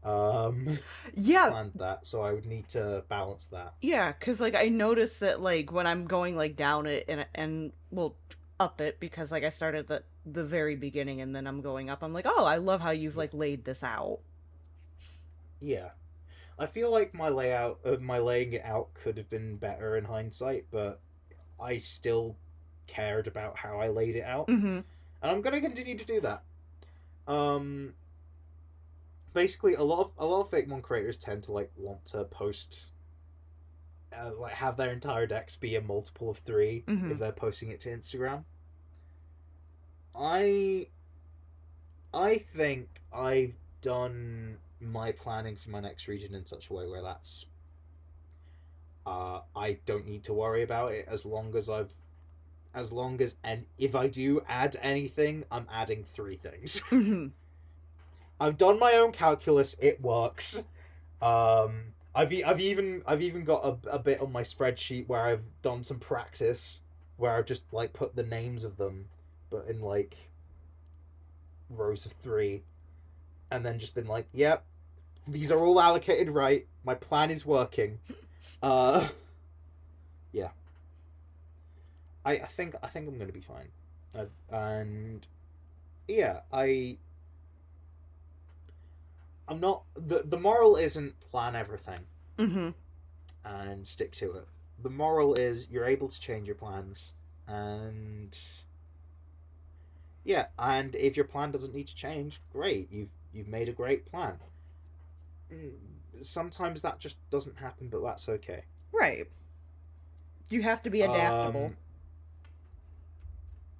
um Yeah, planned that, so I would need to balance that. yeah, because like I noticed that like when I'm going like down it and well up it because like I started the very beginning and then I'm going up. I'm like, oh, I love how you've Yeah, like laid this out. yeah. I feel like my laying it out could have been better in hindsight, but I still cared about how I laid it out. Mm-hmm. and I'm gonna continue to do that. Um, Basically, a lot of Fakemon creators tend to like want to post, like have their entire decks be a multiple of three Mm-hmm. if they're posting it to Instagram. I I think I've done my planning for my next region in such a way where that's I don't need to worry about it as long as, and if I do add anything, I'm adding three things. Mm-hmm. I've done my own calculus. It works. I've even got a bit on my spreadsheet where I've done some practice where I've just like put the names of them, but in like rows of three, and then just been like, yep, these are all allocated right. My plan is working. Uh, yeah, I think I'm gonna be fine. And yeah, I'm not the moral isn't plan everything Mm-hmm. and stick to it. The moral is you're able to change your plans, and yeah, and if your plan doesn't need to change, great. You've made a great plan. Mm, Sometimes that just doesn't happen, but that's okay. Right. You have to be adaptable. Um,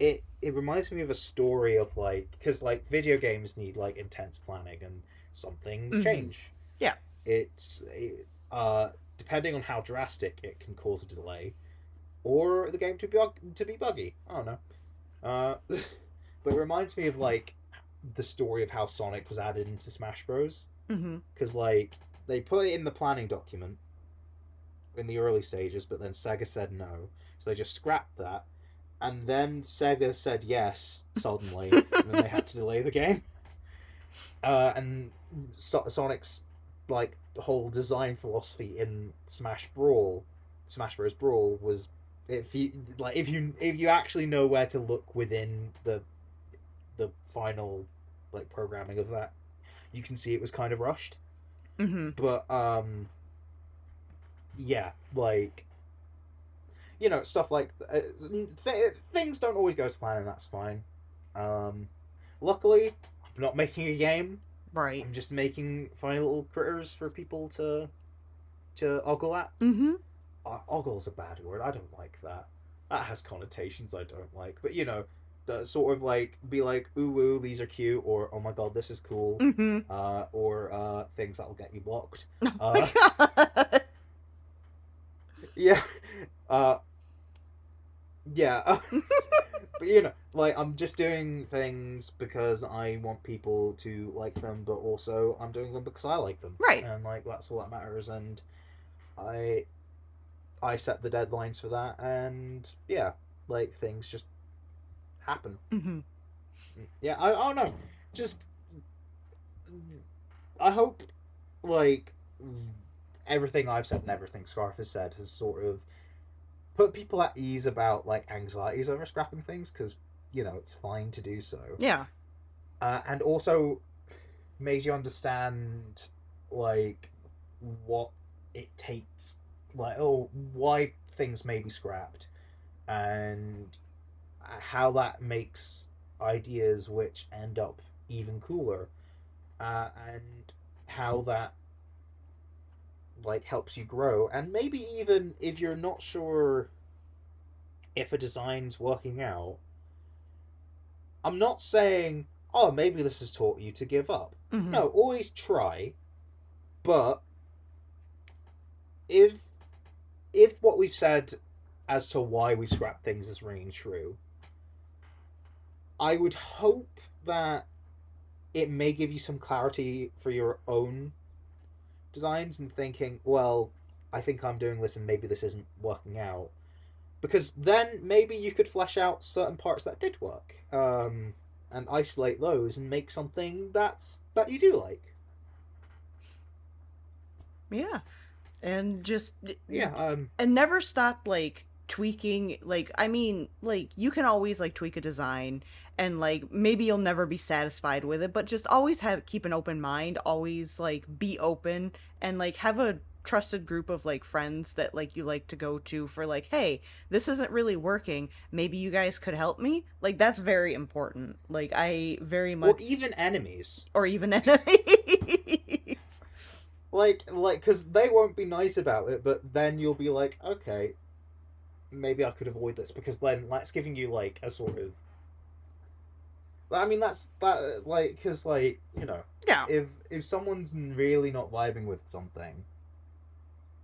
it reminds me of a story of like, because like video games need like intense planning, and some things Mm-hmm. change. Yeah. It's depending on how drastic, it can cause a delay, or the game to be buggy. I don't know. But it reminds me of like the story of how Sonic was added into Smash Bros. Mm-hmm. Because like they put it in the planning document in the early stages, but then Sega said no, so they just scrapped that, and then Sega said yes suddenly, and then they had to delay the game. And Sonic's like whole design philosophy in Smash Bros. Brawl was, if you actually know where to look within the final like programming of that, you can see it was kind of rushed. Mm-hmm. But yeah, like stuff like things don't always go to plan, and that's fine. Um, Luckily, I'm not making a game. Right. I'm just making funny little critters for people to ogle at. Mm-hmm. Ogle's a bad word. I don't like that. That has connotations I don't like. But the sort of like be like, ooh woo, these are cute, or oh my god, this is cool, Mm-hmm. or things that'll get you blocked. Oh my Uh, god. yeah, uh, yeah. But like I'm just doing things because I want people to like them, but also I'm doing them because I like them, Right. and like that's all that matters. And I I set the deadlines for that, and yeah, like things just happen. Mm-hmm. Yeah, I don't know. Just I hope like everything I've said and everything Scarf has said has sort of put people at ease about like anxieties over scrapping things, because it's fine to do so, Yeah. and also made you understand like what it takes, like why things may be scrapped, and how that makes ideas which end up even cooler, and how that like helps you grow, and maybe even if you're not sure if a design's working out, I'm not saying, oh, maybe this has taught you to give up. Mm-hmm. No, always try, but if what we've said as to why we scrap things is ringing true, I would hope that it may give you some clarity for your own designs, and thinking, well, I think I'm doing this and maybe this isn't working out. Because then maybe you could flesh out certain parts that did work, and isolate those and make something that you do like. Yeah. And just Yeah. and never stop like tweaking, like I mean, like you can always like tweak a design, and like maybe you'll never be satisfied with it, but just always have keep an open mind, always like be open, and like have a trusted group of like friends that like you like to go to for like, hey, this isn't really working, maybe you guys could help me. Like that's very important. Like I very Or much, even enemies. or even enemies. Because they won't be nice about it, but then you'll be like, okay, maybe I could avoid this because then that's giving you like a sort of. I mean, that's that like because Yeah. if someone's really not vibing with something,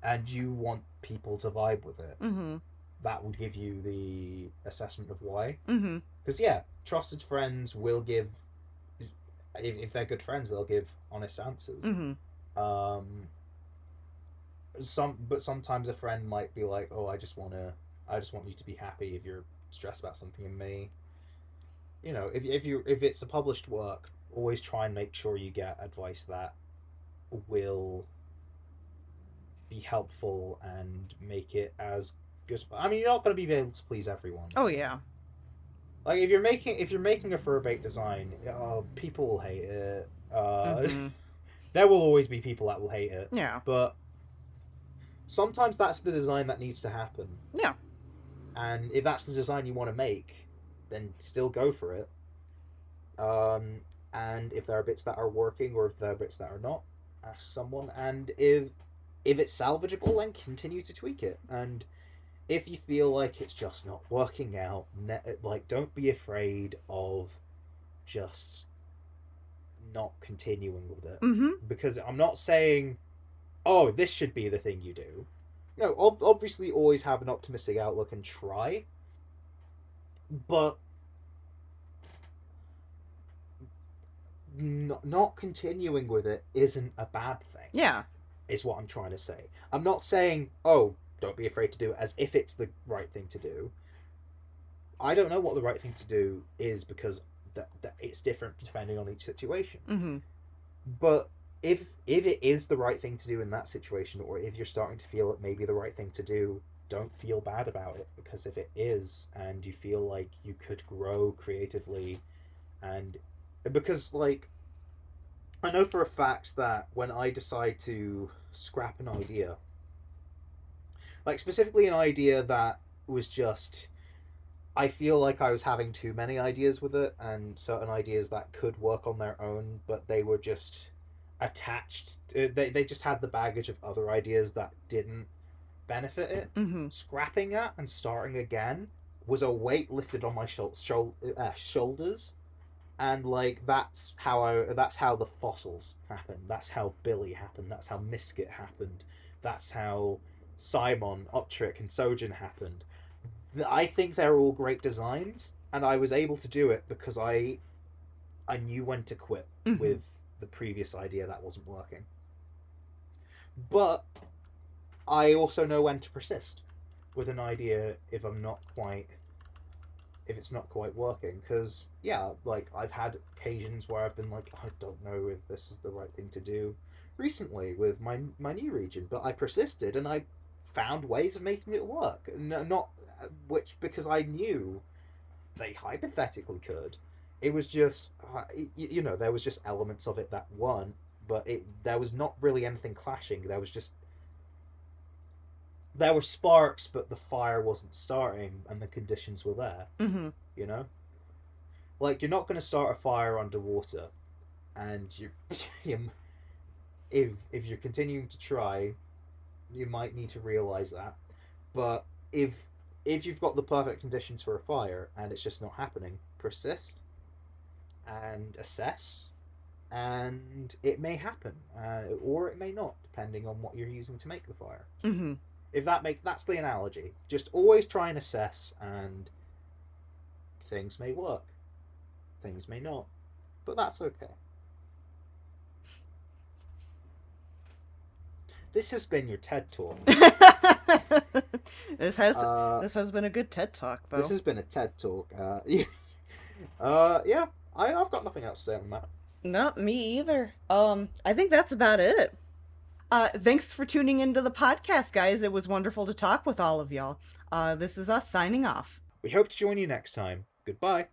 and you want people to vibe with it, Mm-hmm. that would give you the assessment of why. Mm-hmm. Because yeah, trusted friends will give if they're good friends, they'll give honest answers. Mm-hmm. Um, but sometimes a friend might be like, "Oh, I just want you to be happy if you're stressed about something." And me, if it's a published work, always try and make sure you get advice that will be helpful and make it as good. I mean, you're not going to be able to please everyone. Oh yeah. Like if you're making a fur bait design, people will hate it. Mm-hmm. There will always be people that will hate it, Yeah. but sometimes that's the design that needs to happen. Yeah. And if that's the design you want to make, then still go for it. Um, and if there are bits that are working or if there are bits that are not, ask someone. And if it's salvageable, then continue to tweak it. And if you feel like it's just not working out, like don't be afraid of just not continuing with it. Mm-hmm. Because I'm not saying, oh, this should be the thing you do. No, obviously always have an optimistic outlook and try, but not continuing with it isn't a bad thing. Yeah. Is what I'm trying to say. I'm not saying, oh, don't be afraid to do it as if it's the right thing to do. I don't know what the right thing to do is because that it's different depending on each situation. Mm-hmm. But if it is the right thing to do in that situation, or if you're starting to feel it may be the right thing to do, don't feel bad about it, because if it is and you feel like you could grow creatively, and because like I know for a fact that when I decide to scrap an idea, like specifically an idea that was just I feel like I was having too many ideas with it, and certain ideas that could work on their own, but they were just attached. They just had the baggage of other ideas that didn't benefit it. Mm-hmm. Scrapping that and starting again was a weight lifted on my shoulders, and like that's how the fossils happened. That's how Billy happened. That's how Miskit happened. That's how Simon, Optrick, and Sojin happened. I think they're all great designs, and I was able to do it because I knew when to quit Mm-hmm. with the previous idea that wasn't working. But I also know when to persist with an idea if it's not quite working, because yeah, like I've had occasions where I've been like, I don't know if this is the right thing to do recently with my new region, but I persisted and I found ways of making it work. No, not which because I knew they hypothetically could. It was just there was just elements of it that weren't, but it there was not really anything clashing. There were sparks, but the fire wasn't starting, and the conditions were there. Mm-hmm. You know, like you're not going to start a fire underwater, and you if you're continuing to try, you might need to realize that. But if you've got the perfect conditions for a fire and it's just not happening, persist and assess, and it may happen, or it may not, depending on what you're using to make the fire. Mm-hmm. If that's the analogy. Just always try and assess, and things may work, things may not, but that's okay. This has been your TED talk. this has Uh, this has been a good TED talk this though. has been a TED talk. Yeah, I've got nothing else to say on that. Not me either. I think that's about it. Thanks for tuning into the podcast, guys. It was wonderful to talk with all of y'all. This is us signing off. We hope to join you next time. Goodbye.